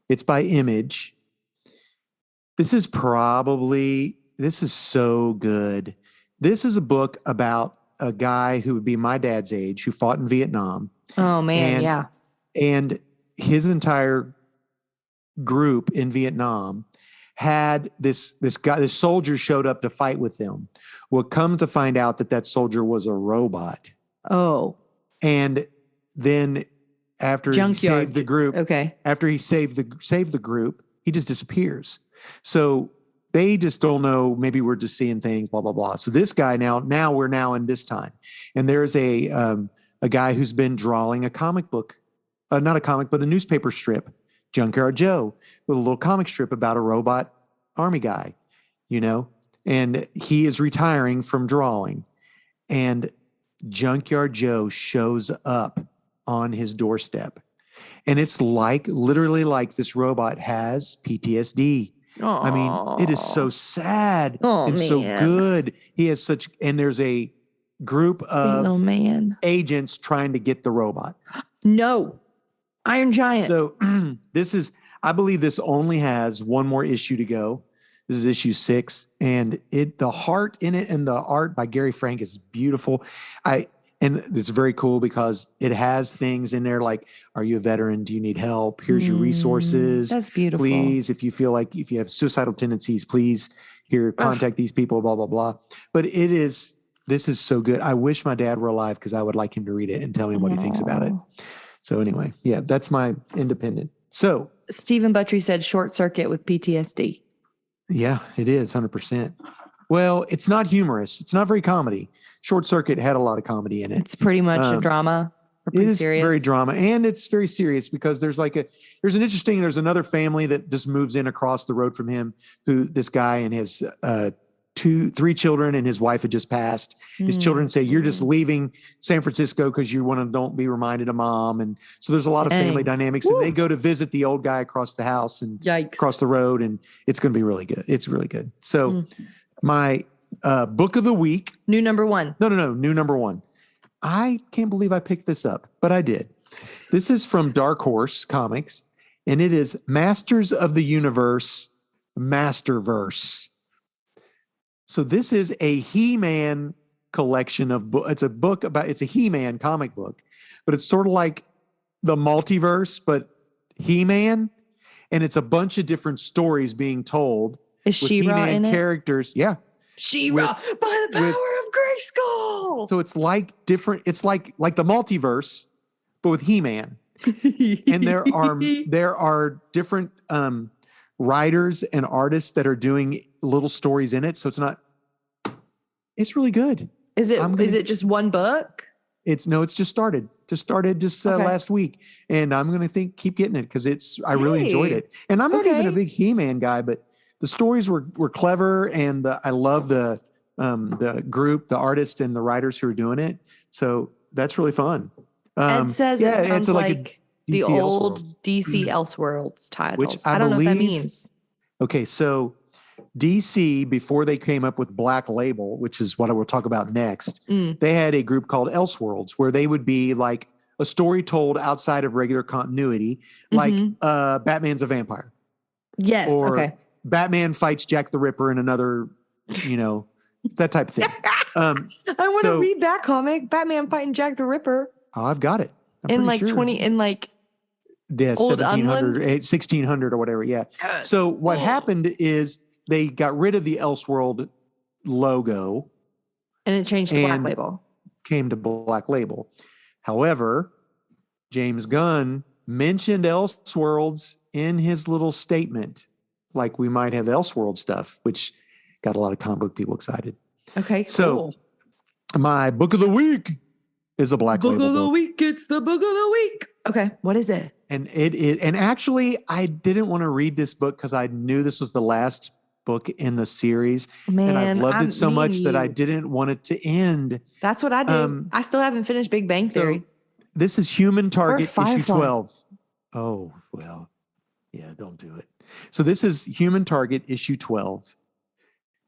It's by Image. This is so good. This is a book about a guy who would be my dad's age who fought in Vietnam. Oh man, yeah. And his entire group in Vietnam had this soldier showed up to fight with them. Well, come to find out that soldier was a robot. Oh. And then after he saved the group, after he saved the group, he just disappears. So they just don't know. Maybe we're just seeing things, blah, blah, blah. So this guy now we're in this time. And there's a guy who's been drawing a comic book, not a comic, but a newspaper strip, Junkyard Joe, with a little comic strip about a robot army guy, and he is retiring from drawing. And Junkyard Joe shows up on his doorstep. And it's literally like this robot has PTSD. Aww. I mean, it is so sad and so good. He has and there's a group of agents trying to get the robot. No. Iron Giant. So I believe this only has one more issue to go. This is issue 6, and the heart in it and the art by Gary Frank is beautiful. And it's very cool because it has things in there like, are you a veteran? Do you need help? Here's your resources. That's beautiful. Please, if you feel like if you have suicidal tendencies, please contact these people, blah, blah, blah. But this is so good. I wish my dad were alive because I would like him to read it and tell me what he thinks about it. So anyway, yeah, that's my independent. So Stephen Buttrey said Short Circuit with PTSD. Yeah, it is 100%. Well, it's not humorous. It's not very comedy. Short Circuit had a lot of comedy in it. It's pretty much a drama. It is very drama, and it's very serious because there's another family that just moves in across the road from him, who this guy and his 3 children and his wife had just passed. His children say, you're just leaving San Francisco because you don't be reminded of mom. And so there's a lot of family dynamics. And they go to visit the old guy across the house and across the road. And it's going to be really good. It's really good. So my book of the week. New number 1. No. New number 1. I can't believe I picked this up, but I did. This is from Dark Horse Comics, and it is Masters of the Universe, Masterverse. So this is a He-Man collection of books. It's a He-Man comic book, but it's sort of like the multiverse, but He-Man. And it's a bunch of different stories being told. Is She-Ra in it? Characters. Yeah. She-Ra by the power of Grayskull. So it's like it's like the multiverse, but with He-Man. And there are different writers and artists that are doing little stories in it. So it's really good. Is it just one book? It's just started last week. And I'm going to keep getting it because I really enjoyed it. And I'm not even a big He-Man guy, but the stories were clever. And I love the group, the artists and the writers who are doing it. So that's really fun. Ed says it sounds like the old Elseworlds. DC Elseworlds titles. Which I don't know what that means. Okay, so DC, before they came up with Black Label, which is what I will talk about next, they had a group called Elseworlds where they would be like a story told outside of regular continuity, like Batman's a vampire. Yes, or Batman fights Jack the Ripper in another, that type of thing. I want to read that comic, Batman fighting Jack the Ripper. Oh, I've got it. In like 1700, 1600 or whatever. Yeah. So what happened is they got rid of the Elseworld logo. And it changed to Black Label. Came to Black Label. However, James Gunn mentioned Elseworlds in his little statement, like we might have Elseworld stuff, which got a lot of comic book people excited. Okay, cool. So my book of the week is a Black Label book. Book of the week. It's the book of the week. Okay, what is it? And it is, and actually, I didn't want to read this book because I knew this was the last book in the series. Man, and I've loved it so much that I didn't want it to end. That's what I did. I still haven't finished Big Bang Theory. So this is Human Target issue 12. Oh, well, yeah, don't do it. So this is Human Target issue 12.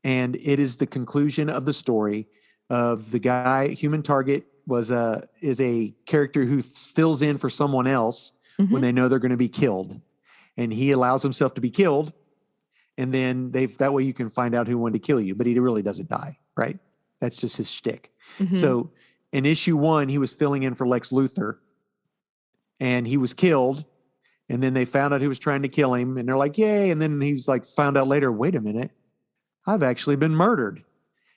And it is the conclusion of the story of the guy. Human Target is a character who fills in for someone else when they know they're going to be killed. And he allows himself to be killed. And then that way you can find out who wanted to kill you, but he really doesn't die, right? That's just his shtick. So in issue 1, he was filling in for Lex Luthor and he was killed. And then they found out who was trying to kill him and they're like, yay. And then he's like, found out later, wait a minute, I've actually been murdered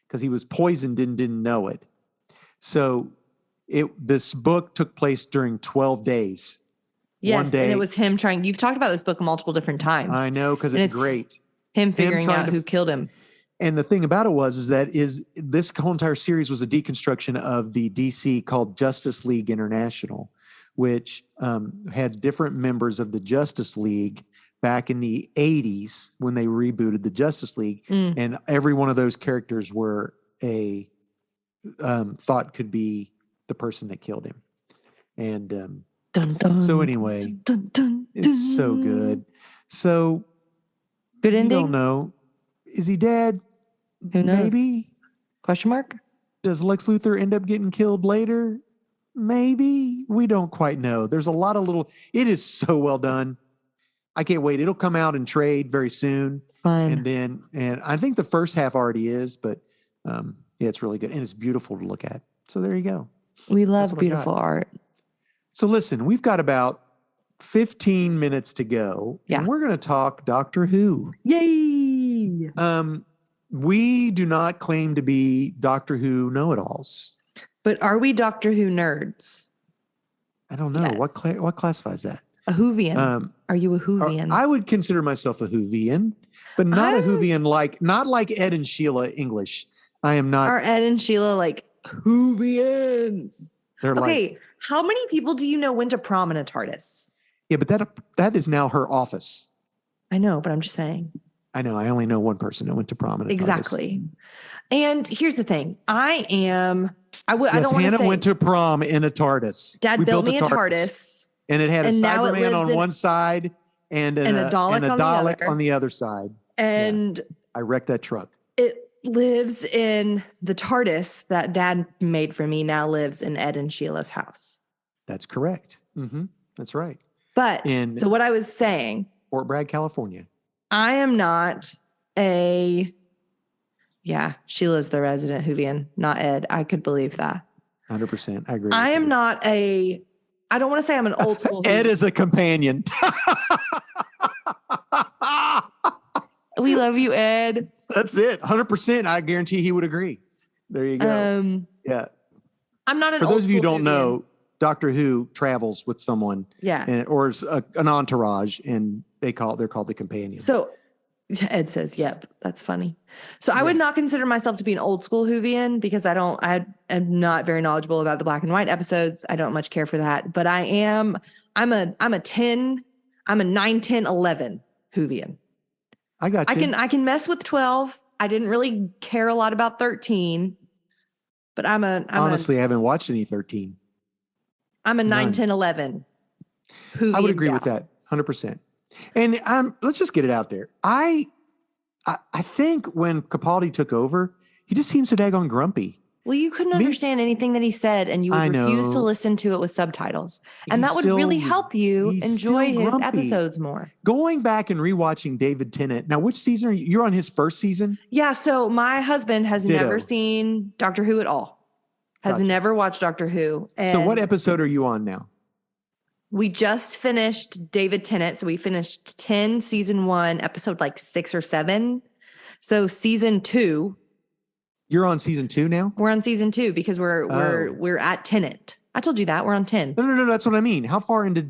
because he was poisoned and didn't know it. So this book took place during 12 days. Yes, one day, and it was him trying. You've talked about this book multiple different times. I know, because it's great. Him figuring out who killed him. And the thing about it was this whole entire series was a deconstruction of the DC called Justice League International, which had different members of the Justice League back in the 80s when they rebooted the Justice League. And every one of those characters were thought could be the person that killed him. And dun, dun, so anyway, dun, dun, dun, it's so good. So good ending. I don't know. Is he dead? Who knows? Maybe. Question mark? Does Lex Luthor end up getting killed later? Maybe. We don't quite know. There's a lot of it is so well done. I can't wait. It'll come out in trade very soon. Fun. And I think the first half already is, but yeah, it's really good. And it's beautiful to look at. So there you go. We love beautiful art. So listen, we've got about 15 minutes to go. Yeah. And we're going to talk Doctor Who. Yay! We do not claim to be Doctor Who know-it-alls. But are we Doctor Who nerds? I don't know. Yes. What classifies that? A Whovian. Are you a Whovian? I would consider myself a Whovian, but not a Whovian not like Ed and Sheila English. I am not. Are Ed and Sheila like Whovians? They're okay, how many people do you know went to prom in a TARDIS? Yeah, but that is now her office. I know, but I'm just saying. I know. I only know one person that went to prom in a TARDIS. Exactly. And here's the thing. I don't want to say. Hannah went to prom in a TARDIS. Dad built me a TARDIS. And it had a Cyberman on one side and a Dalek on the other side. And I wrecked that truck. It lives in the TARDIS that Dad made for me, now lives in Ed and Sheila's house. That's correct. Mm-hmm. That's right. But so what I was saying. Fort Bragg, California. I am not Sheila's the resident Whovian, not Ed. I could believe that. 100%. I agree. I am not I don't want to say I'm an old school. Ed is a companion. We love you, Ed. That's it. 100%. I guarantee he would agree. There you go. Yeah. I'm not an For old those of you who don't Whovian. know, Doctor Who travels with someone. Yeah. Or an entourage, and they're called the companion. So Ed says, yep, that's funny. So I would not consider myself to be an old school Whovian because I am not very knowledgeable about the black and white episodes. I don't much care for that, but I'm a 9, 10, 11 Whovian. I got you. I can mess with 12. I didn't really care a lot about 13, but honestly, I haven't watched any 13. I'm a 9, 10, 11 Whovian. I would agree with that 100%. And let's just get it out there. I think when Capaldi took over, he just seems so daggone grumpy. Well, you couldn't understand anything that he said, and you would refuse to listen to it with subtitles. And that would really help you enjoy his episodes more. Going back and rewatching David Tennant. Now, which season are you? You're on his first season? Yeah, so my husband has never seen Doctor Who at all. Has never watched Doctor Who. And so what episode are you on now? We just finished David Tennant. So we finished 10, season 1, episode 6 or 7. So season 2. You're on season 2 now? We're on season 2 because we're at Tennant. I told you that. We're on 10. No. That's what I mean. How far into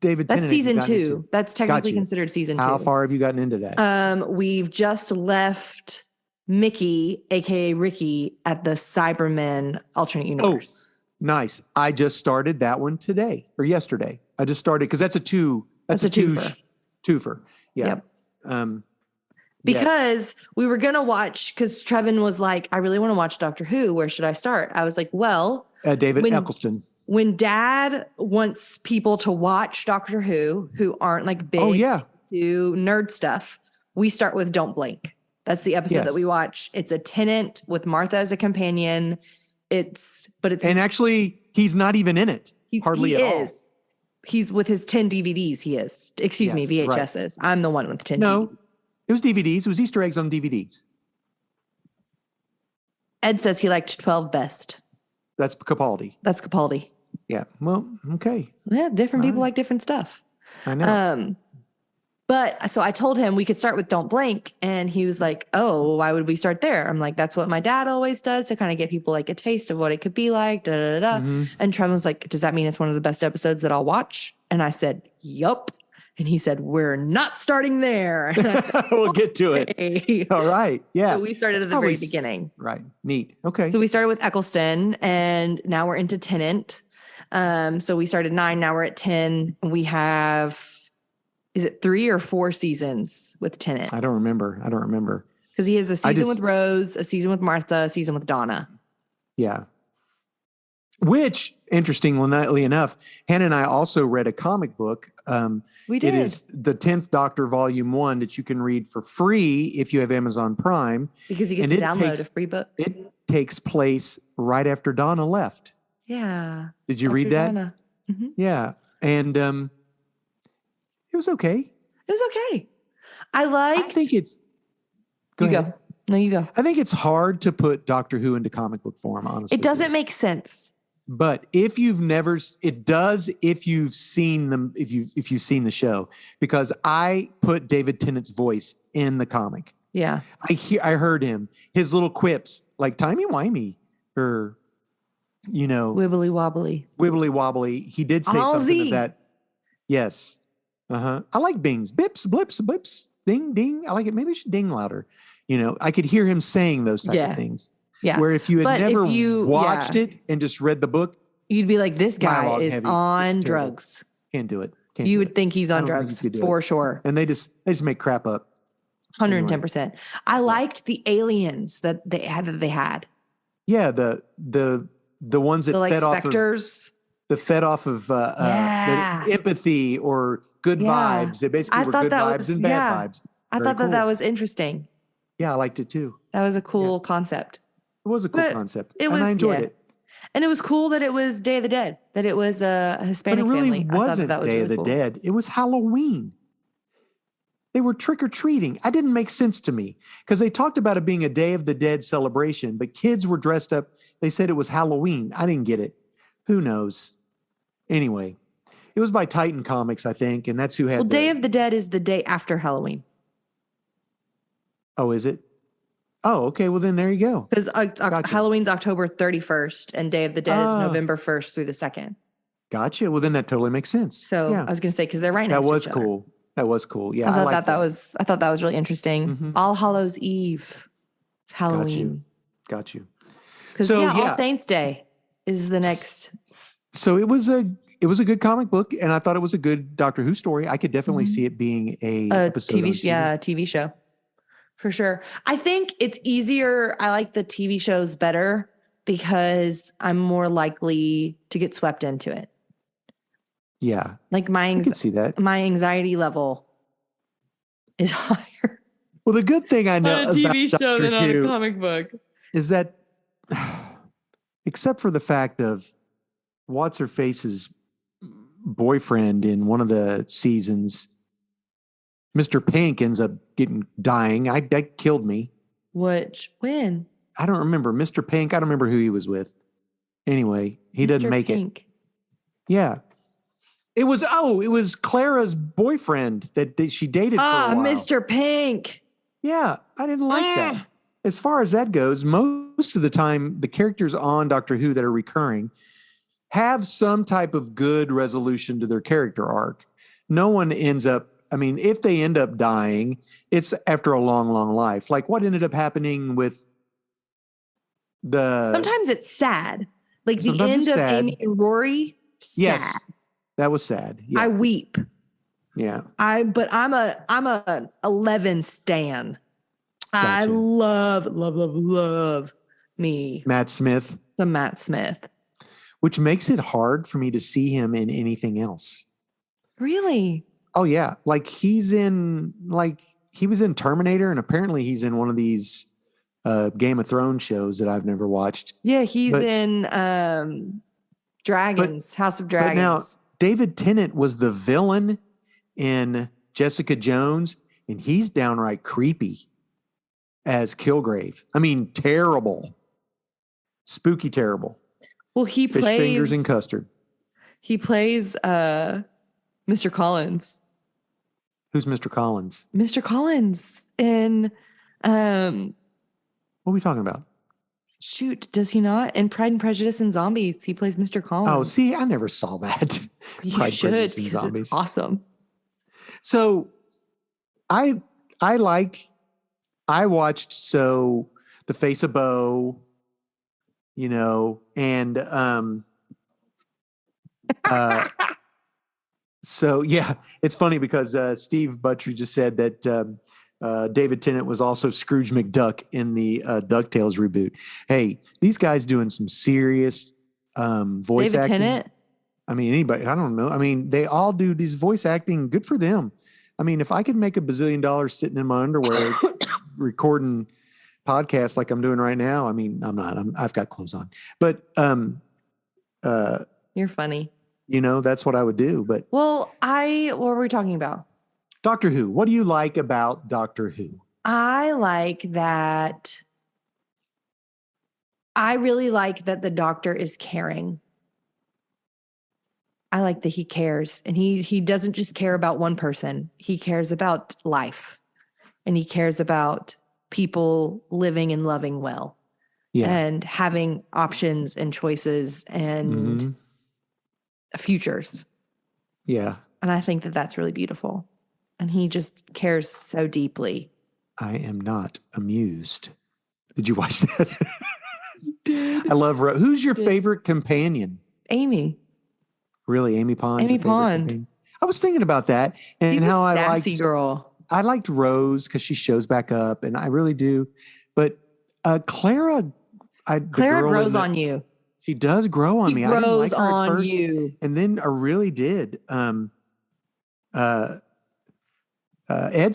David Tennant? That's season 2. That's technically considered season 2. How far have you gotten into that? We've just left Mickey, aka Ricky, at the Cybermen alternate universe. Oh, nice. I just started that one today or yesterday. I just started because that's a two. That's a twofer. Yeah. Yep. Because we were going to watch, because Trevin was like, I really want to watch Doctor Who. Where should I start? I was like, well, David Eccleston. When Dad wants people to watch Doctor Who aren't big do nerd stuff, we start with Don't Blink. That's the episode that we watch. It's a Tennant with Martha as a companion. And actually, he's not even in it. Hardly at all. He's with his 10 DVDs. He is. Excuse me, VHSs. Right. I'm the one with 10 DVDs. It was DVDs. It was Easter eggs on DVDs. Ed says he liked 12 best. That's Capaldi. Yeah. Well, okay. Yeah, different people like different stuff. I know. But so I told him we could start with Don't Blink. And he was like, oh, why would we start there? I'm like, that's what my dad always does to kind of get people a taste of what it could be like. Mm-hmm. And Trevor was like, does that mean it's one of the best episodes that I'll watch? And I said, yup. And he said, we're not starting there. Said, we'll get to it. All right. Yeah. So we started at the very beginning. Right. Neat. Okay. So we started with Eccleston and now we're into Tennant. So we started 9. Now we're at 10. We have, is it 3 or 4 seasons with Tennant? I don't remember. Because he has a season with Rose, a season with Martha, a season with Donna. Yeah. Which, interestingly enough, Hannah and I also read a comic book. We did. It is the 10th Doctor Volume 1 that you can read for free if you have Amazon Prime. Because you get to download a free book. It takes place right after Donna left. Yeah. Did you Dr. read that? Donna. Mm-hmm. Yeah. And it was okay. It was okay. I think it's... Go ahead. No, you go. I think it's hard to put Doctor Who into comic book form, honestly. It doesn't make sense. But if you've never... It does if you've seen them, if you've seen the show. Because I put David Tennant's voice in the comic. Yeah. I heard him. His little quips, like timey-wimey, or... Wibbly wobbly. Wibbly wobbly. He did say something of that. Yes. I like bings. Bips, blips, blips. Ding, ding. I like it. Maybe I should ding louder. I could hear him saying those type of things. Yeah. Where if you had never watched it and just read the book, you'd be like, this guy is on drugs. Can't do it. You would think he's on drugs for sure. And they just make crap up. 110%. I liked the aliens that they had. Yeah, the ones that fed specters. Fed off of the empathy or good vibes. They basically were good vibes and bad vibes. I thought that was interesting. Yeah, I liked it too. That was a cool concept. It was a cool concept. And I enjoyed it. And it was cool that it was Day of the Dead, that it was a Hispanic family. But it really wasn't Day of the Dead. It was Halloween. They were trick-or-treating. It didn't make sense to me because they talked about it being a Day of the Dead celebration, but kids were dressed up. They said it was Halloween. I didn't get it. Who knows? Anyway, it was by Titan Comics, I think, and that's who had Day of the Dead is the day after Halloween. Oh, is it? Oh, okay. Well, then there you go. Because Halloween's October 31st and Day of the Dead is November 1st through the 2nd. Gotcha. Well, then that totally makes sense. So I was going to say, because they're right next to each other. That was cool. Yeah. I thought that was really interesting. Mm-hmm. All Hallows Eve. It's Halloween. Got you. Because All Saints Day is the next. So it was a good comic book, and I thought it was a good Doctor Who story. I could definitely see it being a episode TV show. For sure. I think it's easier. I like the TV shows better because I'm more likely to get swept into it. Yeah. Like I can see that. My anxiety level is higher. Well, the good thing I know on a TV show than on a comic book is that, except for the fact of what's her face's boyfriend in one of the seasons, Mr. Pink ends up dying. That killed me. When? I don't remember. Mr. Pink, I don't remember who he was with. Anyway, he doesn't make it. Yeah. It was Clara's boyfriend that she dated for a while. Mr. Pink. Yeah, I didn't like that. As far as that goes, most of the time, the characters on Doctor Who that are recurring have some type of good resolution to their character arc. No one ends up, if they end up dying, it's after a long, long life. Like what ended up happening with Sometimes it's sad. Like the end of Amy and Rory, sad. Yes, that was sad. Yeah. I weep. Yeah. But I'm a 11 stan. Gotcha. I love me. Matt Smith. The Matt Smith. Which makes it hard for me to see him in anything else. Really? Oh yeah. He was in Terminator, and apparently he's in one of these Game of Thrones shows that I've never watched. Yeah, he's in House of Dragons. But now David Tennant was the villain in Jessica Jones, and he's downright creepy as Kilgrave. Terrible. Spooky terrible. Well, he Fish plays fingers and custard. He plays Mr. Collins. Who's Mr. Collins? Mr. Collins in what are we talking about? Shoot, does he not? In Pride and Prejudice and Zombies, he plays Mr. Collins. Oh, see, I never saw that. You should, because it's awesome. So I watched The Face of Beau, and so yeah, it's funny because Steve Buttrey just said that David Tennant was also Scrooge McDuck in the DuckTales reboot. Hey, these guys doing some serious voice acting. David Tennant? Anybody, I don't know. They all do these voice acting. Good for them. If I could make $1 bazillion sitting in my underwear recording podcasts like I'm doing right now, I'm not. I've got clothes on. But You're funny. That's what I would do. But what were we talking about? Doctor Who. What do you like about Doctor Who? I like that. I really like that the Doctor is caring. I like that he cares, and he doesn't just care about one person. He cares about life, and he cares about people living and loving well, and having options and choices and futures. Yeah. And I think that that's really beautiful. And he just cares so deeply. I am not amused. Did you watch that? I love who's your favorite companion? Amy. Really, Amy Pond? Amy Pond. I was thinking about that and She's how a sassy girl. I liked Rose because she shows back up, and I really do. But Clara, Clara grows on you. She does grow on me. I didn't like her on at first, you, and then I really did. Ed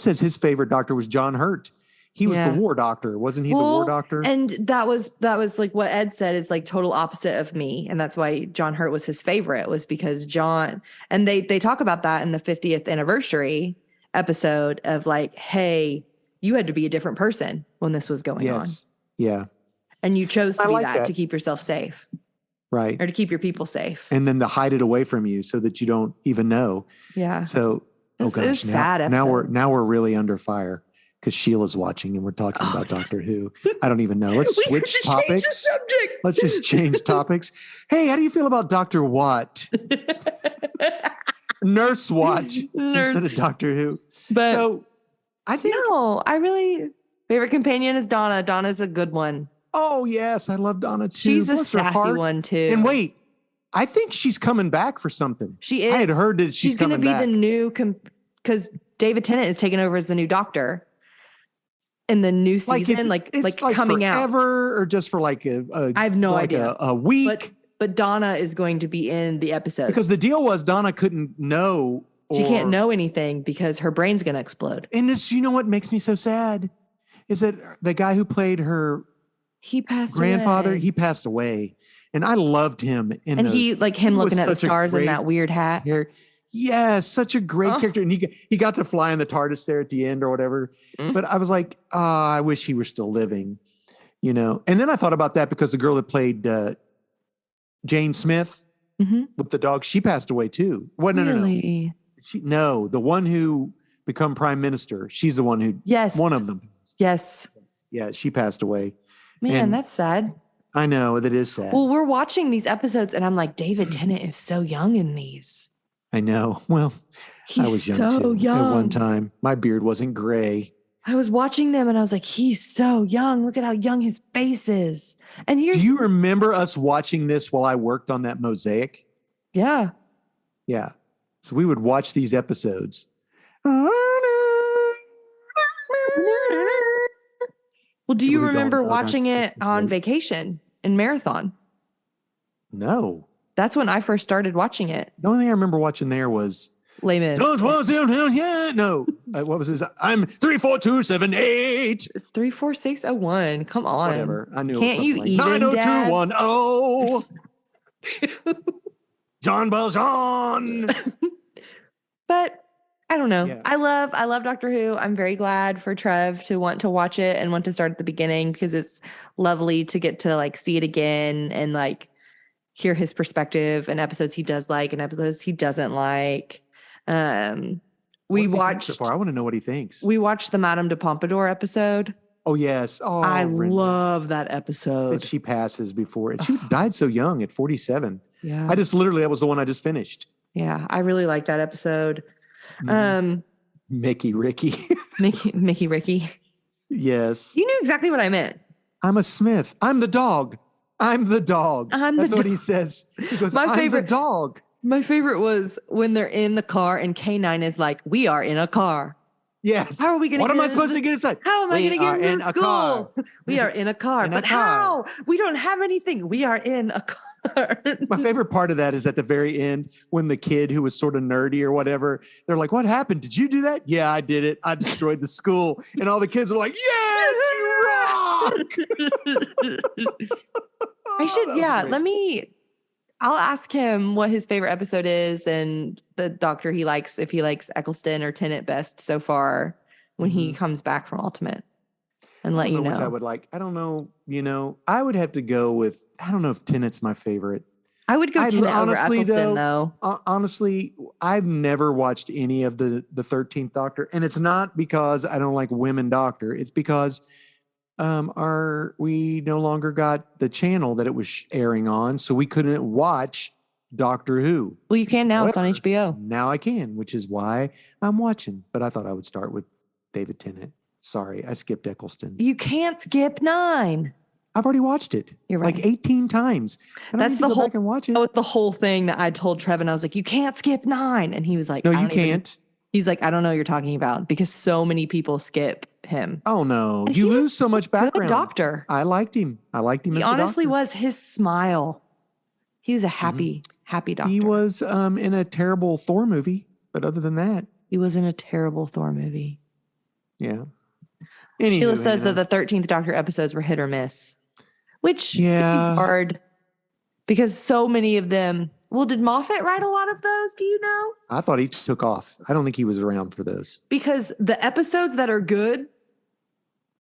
says his favorite doctor was John Hurt. He was the war doctor, wasn't he? The war doctor. And that was like what Ed said is like total opposite of me, and that's why John Hurt was his favorite, was because John, and they talk about that in the 50th anniversary episode of like, hey, you had to be a different person when this was going on. Yeah. And you chose to be that to keep yourself safe. Right. Or to keep your people safe. And then to hide it away from you so that you don't even know. Yeah. So, it was sad episode. Now we're really under fire because Sheila's watching and we're talking about Doctor Who. I don't even know. Let's switch topics. Change the subject. Let's just change topics. Hey, how do you feel about Dr. Watt? Nurse Watch instead of Doctor Who. But so I think favorite companion is Donna. Donna's a good one. Oh yes, I love Donna too. She's a sassy one too. And wait, I think she's coming back for something. She is. I had heard that she's going to be back. the new because David Tennant is taking over as the new Doctor in the new season, like coming out forever, or just for like a I have no idea. A week. But Donna is going to be in the episode because the deal was Donna couldn't know. She can't know anything because her brain's going to explode. And this, what makes me so sad is that the guy who played her grandfather, he passed away. And I loved him. Looking at the stars in that weird hat. Yes, such a great character. And he got to fly in the TARDIS there at the end or whatever. But I was like, I wish he were still living, And then I thought about that because the girl that played Jane Smith with the dog, she passed away too. Well, really? No. The one who become prime minister, she's the one who, one of them. Yes. Yeah, she passed away. Man, that's sad. I know, that is sad. Well, we're watching these episodes and I'm like, David Tennant is so young in these. I know. Well, I was young too at one time. My beard wasn't gray. I was watching them and I was like, he's so young. Look at how young his face is. And do you remember us watching this while I worked on that mosaic? Yeah. Yeah. So we would watch these episodes. Well, do you remember watching it on vacation in Marathon? No. That's when I first started watching it. The only thing I remember watching there was Les Mis. No. What was this? I'm 34278. It's 34601. Come on. Whatever. I knew. Can't you even 90210. John Valjean. But I don't know. Yeah. I love Doctor Who. I'm very glad for Trev to want to watch it and want to start at the beginning because it's lovely to get to like see it again and like hear his perspective and episodes he does like and episodes he doesn't like. We watched so far? I want to know what he thinks. We watched the Madame de Pompadour episode. Oh yes. Oh, I love that episode. That she passes before. And she died so young at 47. Yeah. that was the one I just finished. Yeah. I really like that episode. Mickey Ricky. Mickey Ricky. Yes. You knew exactly what I meant. I'm a Smith. I'm the dog. That's what he says. He goes, I'm the dog. My favorite was when they're in the car and K9 is like, we are in a car. Yes. How are we going to What am I supposed to get inside? How am I going to get into school? We are in a car. But how? We don't have anything. We are in a car. My favorite part of that is at the very end when the kid who was sort of nerdy or whatever, they're like, what happened? Did you do that? Yeah, I did it. I destroyed the school. And all the kids are like, yeah, you rock. Let me I'll ask him what his favorite episode is and the doctor he likes, if he likes Eccleston or Tennant best so far when he comes back from Ultimate, and let you know. Which I would like. I don't know. I would have to go with, I don't know if Tennant's my favorite. I would go Tennant over Eccleston, though. Honestly, I've never watched any of the 13th Doctor, and it's not because I don't like women doctor. It's because we no longer got the channel that it was airing on, so we couldn't watch Doctor Who. Well, you can now. However, it's on HBO. Now I can, which is why I'm watching. But I thought I would start with David Tennant. Sorry, I skipped Eccleston. You can't skip 9. I've already watched it. You're right. Like 18 times. That's the whole. The whole thing that I told Trevin. I was like, "You can't skip 9," and he was like, "No, you can't." He's like, "I don't know what you're talking about," because so many people skip him. Oh no, and you lose so much background. Good doctor. I liked him. He honestly was. His smile. He was a happy doctor. He was in a terrible Thor movie, but other than that, he was in a terrible Thor movie. Yeah. Anywho, Sheila says that the 13th Doctor episodes were hit or miss, which is hard because so many of them. Well, did Moffat write a lot of those? Do you know? I thought he took off. I don't think he was around for those. Because the episodes that are good,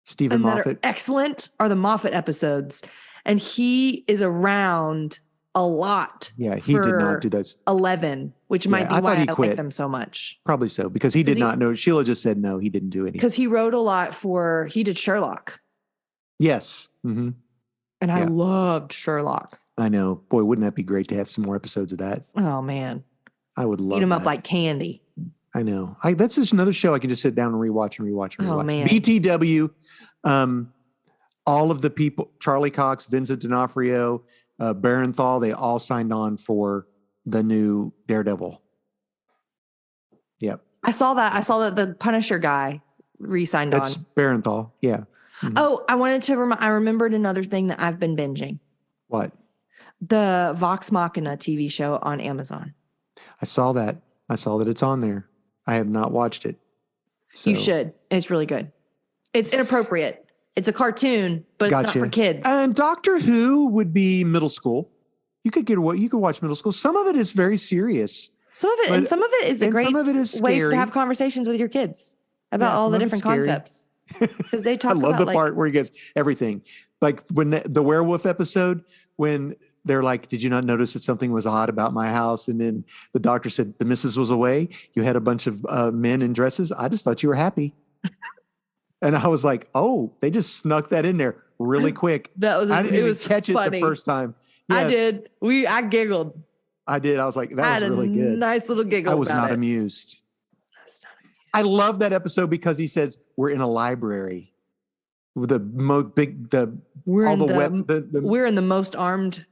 Stephen Moffat, that are excellent, are the Moffat episodes, and he is around a lot. Yeah, he did not do those. 11, which might be why I like them so much. Probably so, because he did not know. Sheila just said no, he didn't do anything. Because he wrote a lot he did Sherlock. Yes. Mm-hmm. And I loved Sherlock. I know. Boy, wouldn't that be great to have some more episodes of that? Oh, man. I would love Eat them up like candy. I know. That's just another show I can just sit down and rewatch and rewatch and rewatch. Oh, man. BTW, all of the people, Charlie Cox, Vincent D'Onofrio, Barenthal, they all signed on for the new Daredevil. Yep. I saw that the Punisher guy re-signed on. That's Barenthal. Yeah. Mm-hmm. Oh, I wanted to I remembered another thing that I've been binging. What? The Vox Machina TV show on Amazon. I saw that. It's on there. I have not watched it. So. You should. It's really good. It's inappropriate. It's a cartoon, but it's not for kids. And Doctor Who would be middle school. You could watch middle school. Some of it is very serious. Some of it is a great way to have conversations with your kids about all the different concepts. Because they talk about, I love the part where he gets everything. Like when the werewolf episode, when they're like, "Did you not notice that something was odd about my house?" And then the doctor said, "The missus was away. You had a bunch of men in dresses. I just thought you were happy." And I was like, "Oh, they just snuck that in there really quick." I didn't even catch it the first time. Yes. I did. I giggled. I did. I was like, "That was really good." Nice little giggle. I was not amused. I love that episode because he says we're in a library with we're in the most armed.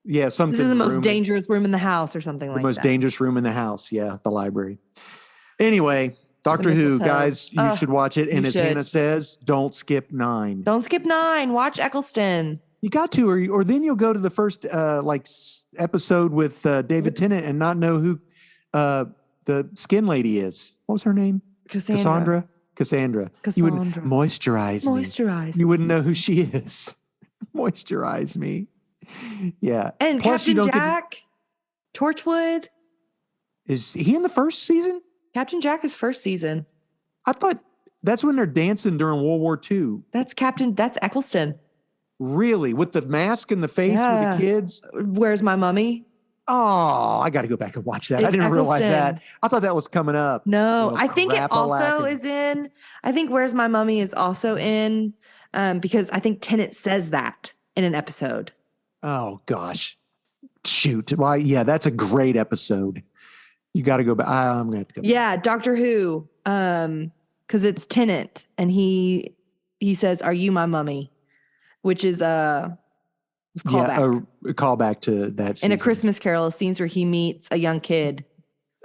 Yeah, something. This is the most dangerous room in the house, or something like that. The most dangerous room in the house. Yeah, the library. Anyway, Doctor Who, guys, you should watch it. And as Hannah says, don't skip 9. Don't skip 9. Watch Eccleston. You got to, or then you'll go to the first episode with David Tennant and not know who the skin lady is. What was her name? Cassandra. You would moisturize me. You wouldn't know who she is. Moisturize me. Yeah. And plus, Captain Jack, Torchwood. Is he in the first season? Captain Jack is first season. I thought that's when they're dancing during World War II. That's Eccleston. Really? With the mask and the face with the kids? Where's My Mummy? Oh, I got to go back and watch that. I didn't realize that. I thought that was coming up. No, I think it also is in. I think Where's My Mummy is also in because I think Tennant says that in an episode. Oh, gosh. Shoot. Well, yeah, that's a great episode. You got to go back. I'm going to have to go back. Yeah, Doctor Who, because it's Tennant, and he says, "Are you my mummy?" Which is a callback to that season. In A Christmas Carol, scenes where he meets a young kid.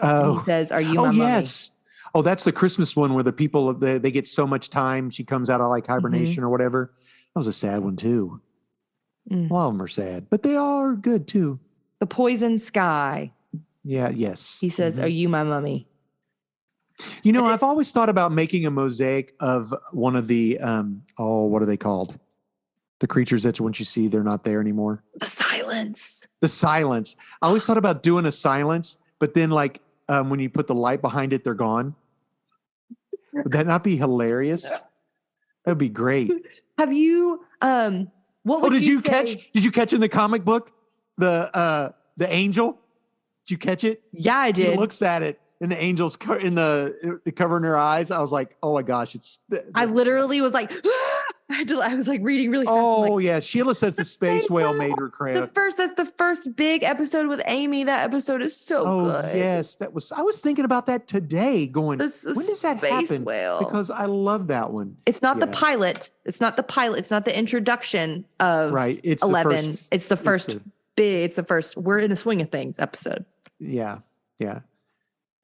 Oh, he says, "Are you my mummy?" Yes. Oh, that's the Christmas one where the people they get so much time. She comes out of like hibernation or whatever. That was a sad one too. A lot of them are sad, but they are good too. The Poison Sky. Yeah. Yes. He says, "Are you my mummy?" You know, I've always thought about making a mosaic of one of the what are they called? The creatures that once you see, they're not there anymore. The silence. The silence. I always thought about doing a silence, but then like when you put the light behind it, they're gone. Would that not be hilarious? That would be great. Have you what would did you you say? catch? Did you catch in the comic book the angel? Did you catch it? Yeah, I did. He looks at it, and the angel's in the covering her eyes. I was like, oh my gosh, I literally was like, I was like reading really fast. Oh yeah, Sheila says the space whale made her craft. That's the first big episode with Amy. That episode is so good. Oh yes, I was thinking about that today. Going, when does that happen? Whale. Because I love that one. It's not the pilot. It's not the pilot. It's not the introduction of right. It's 11. It's the first big. It's the first. We're in a swing of things episode. Yeah, yeah.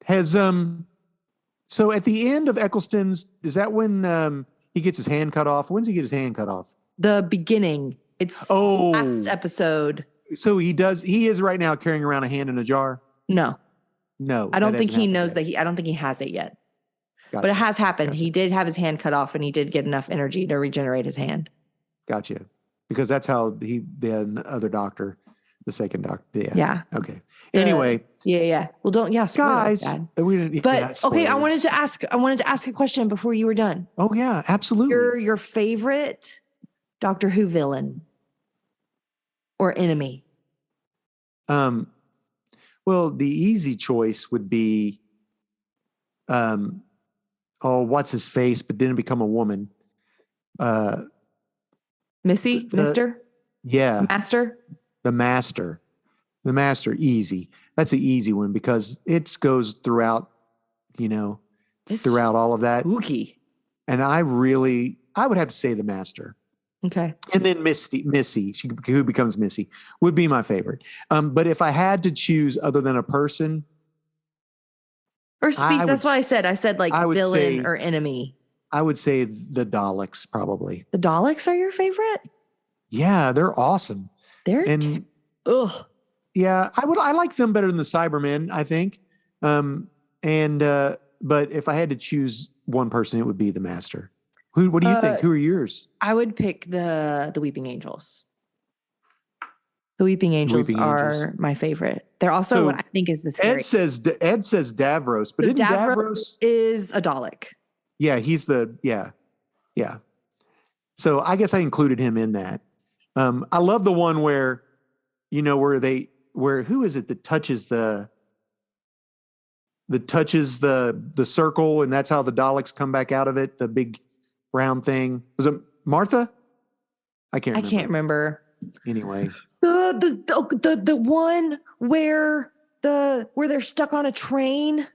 Has so at the end of Eccleston's, is that when he gets his hand cut off? When's he get his hand cut off? The beginning. It's last episode. So he is right now carrying around a hand in a jar? No. I don't think he knows that I don't think he has it yet. Gotcha. But it has happened. Gotcha. He did have his hand cut off and he did get enough energy to regenerate his hand. Gotcha. Because that's how the other doctor, the second doctor. Yeah. Okay. Anyway. Yeah. Well, guys. We didn't. Okay, I wanted to ask a question before you were done. Oh yeah, absolutely. Your favorite Doctor Who villain or enemy? Well, the easy choice would be, what's his face, but didn't become a woman. Missy, Mister. Yeah. Master. The Master, easy. That's the easy one because it goes throughout, throughout all of that. Spooky. And I would have to say the Master. Okay. And then Missy, who becomes Missy, would be my favorite. But if I had to choose other than a person. Or speaks, that's why I said like villain or enemy. I would say the Daleks probably. The Daleks are your favorite? Yeah, they're awesome. Ugh. Yeah, I like them better than the Cybermen, I think. But if I had to choose one person, it would be the Master. What do you think? Who are yours? I would pick the Weeping Angels. The Weeping Angels are my favorite. They're also what I think is the scary. Ed says Davros, but Davros is a Dalek. Yeah, he's yeah. So I guess I included him in that. I love the one where who is it that touches the circle, and that's how the Daleks come back out of it, the big round thing. Was it Martha? I can't remember. Anyway. The one where they're stuck on a train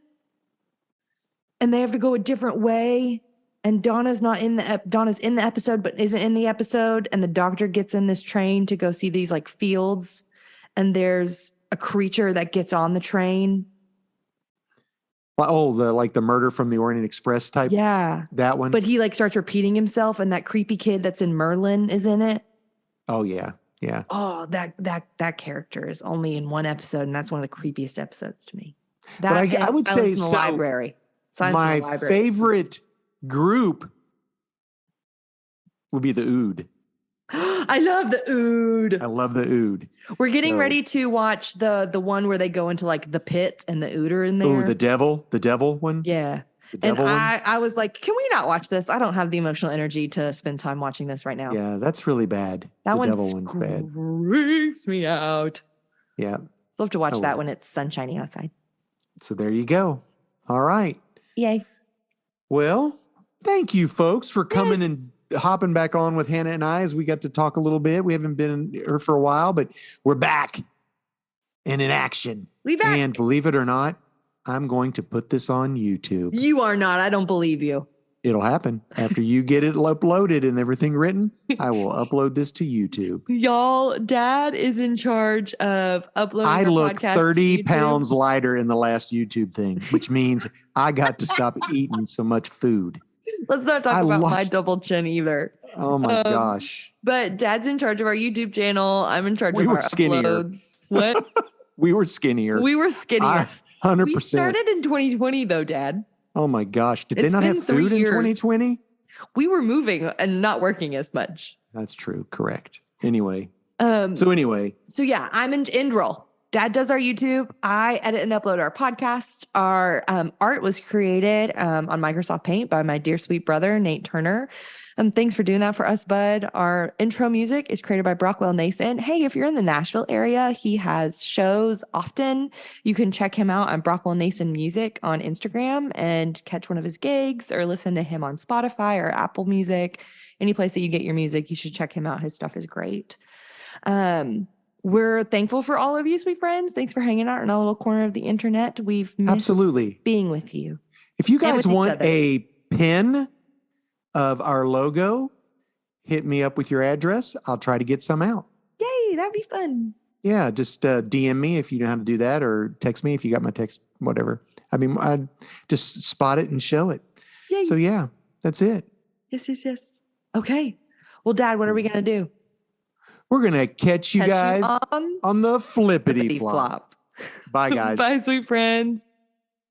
and they have to go a different way, and Donna's in the episode but isn't in the episode, and the doctor gets in this train to go see these like fields, and there's a creature that gets on the train. Oh, the Murder from the Orient Express type. Yeah, that one. But he like starts repeating himself, and that creepy kid that's in Merlin is in it. Oh yeah. Oh, that character is only in one episode, and that's one of the creepiest episodes to me. I would say the library. My favorite group would be the Ood. I love the Ood. I love the Ood. We're getting ready to watch the one where they go into like the pit and the Ood are in there. Oh, the devil one? Yeah. And I was like, can we not watch this? I don't have the emotional energy to spend time watching this right now. Yeah, that's really bad. The devil one's bad. Freaks me out. Yeah. I'll have to watch that when it's sunshiny outside. So there you go. All right. Yay. Well, thank you folks for coming and hopping back on with Hannah and I as we got to talk a little bit. We haven't been here for a while, but we're back and in action. We back. And believe it or not, I'm going to put this on YouTube. You are not. I don't believe you. It'll happen. After you get it uploaded and everything written, I will upload this to YouTube. Y'all, Dad is in charge of uploading I look 30 to pounds lighter in the last YouTube thing, which means I got to stop eating so much food. Let's not talk about my double chin either. Oh my gosh. But Dad's in charge of our YouTube channel. I'm in charge of our uploads. What? We were skinnier. 100%. We started in 2020 though, Dad. Oh my gosh. Did they not have food in 2020? We were moving and not working as much. That's true. Correct. Anyway. So yeah, I'm in end roll. Dad does our YouTube. I edit and upload our podcast. Our art was created on Microsoft Paint by my dear sweet brother, Nate Turner. Thanks for doing that for us, bud. Our intro music is created by Brockwell Nason. Hey, if you're in the Nashville area, he has shows often. You can check him out on Brockwell Nason Music on Instagram and catch one of his gigs, or listen to him on Spotify or Apple Music. Any place that you get your music, you should check him out. His stuff is great. We're thankful for all of you, sweet friends. Thanks for hanging out in a little corner of the internet. We've missed being with you. If you guys want a pin of our logo, hit me up with your address. I'll try to get some out. Yay, that'd be fun. Yeah, just DM me if you know how to do that, or text me if you got my text, whatever. I mean, I'd just spot it and show it. Yay. So yeah, that's it. Yes. Okay. Well, Dad, what are we going to do? We're going to catch you guys on the flippity flop. Bye, guys. Bye, sweet friends.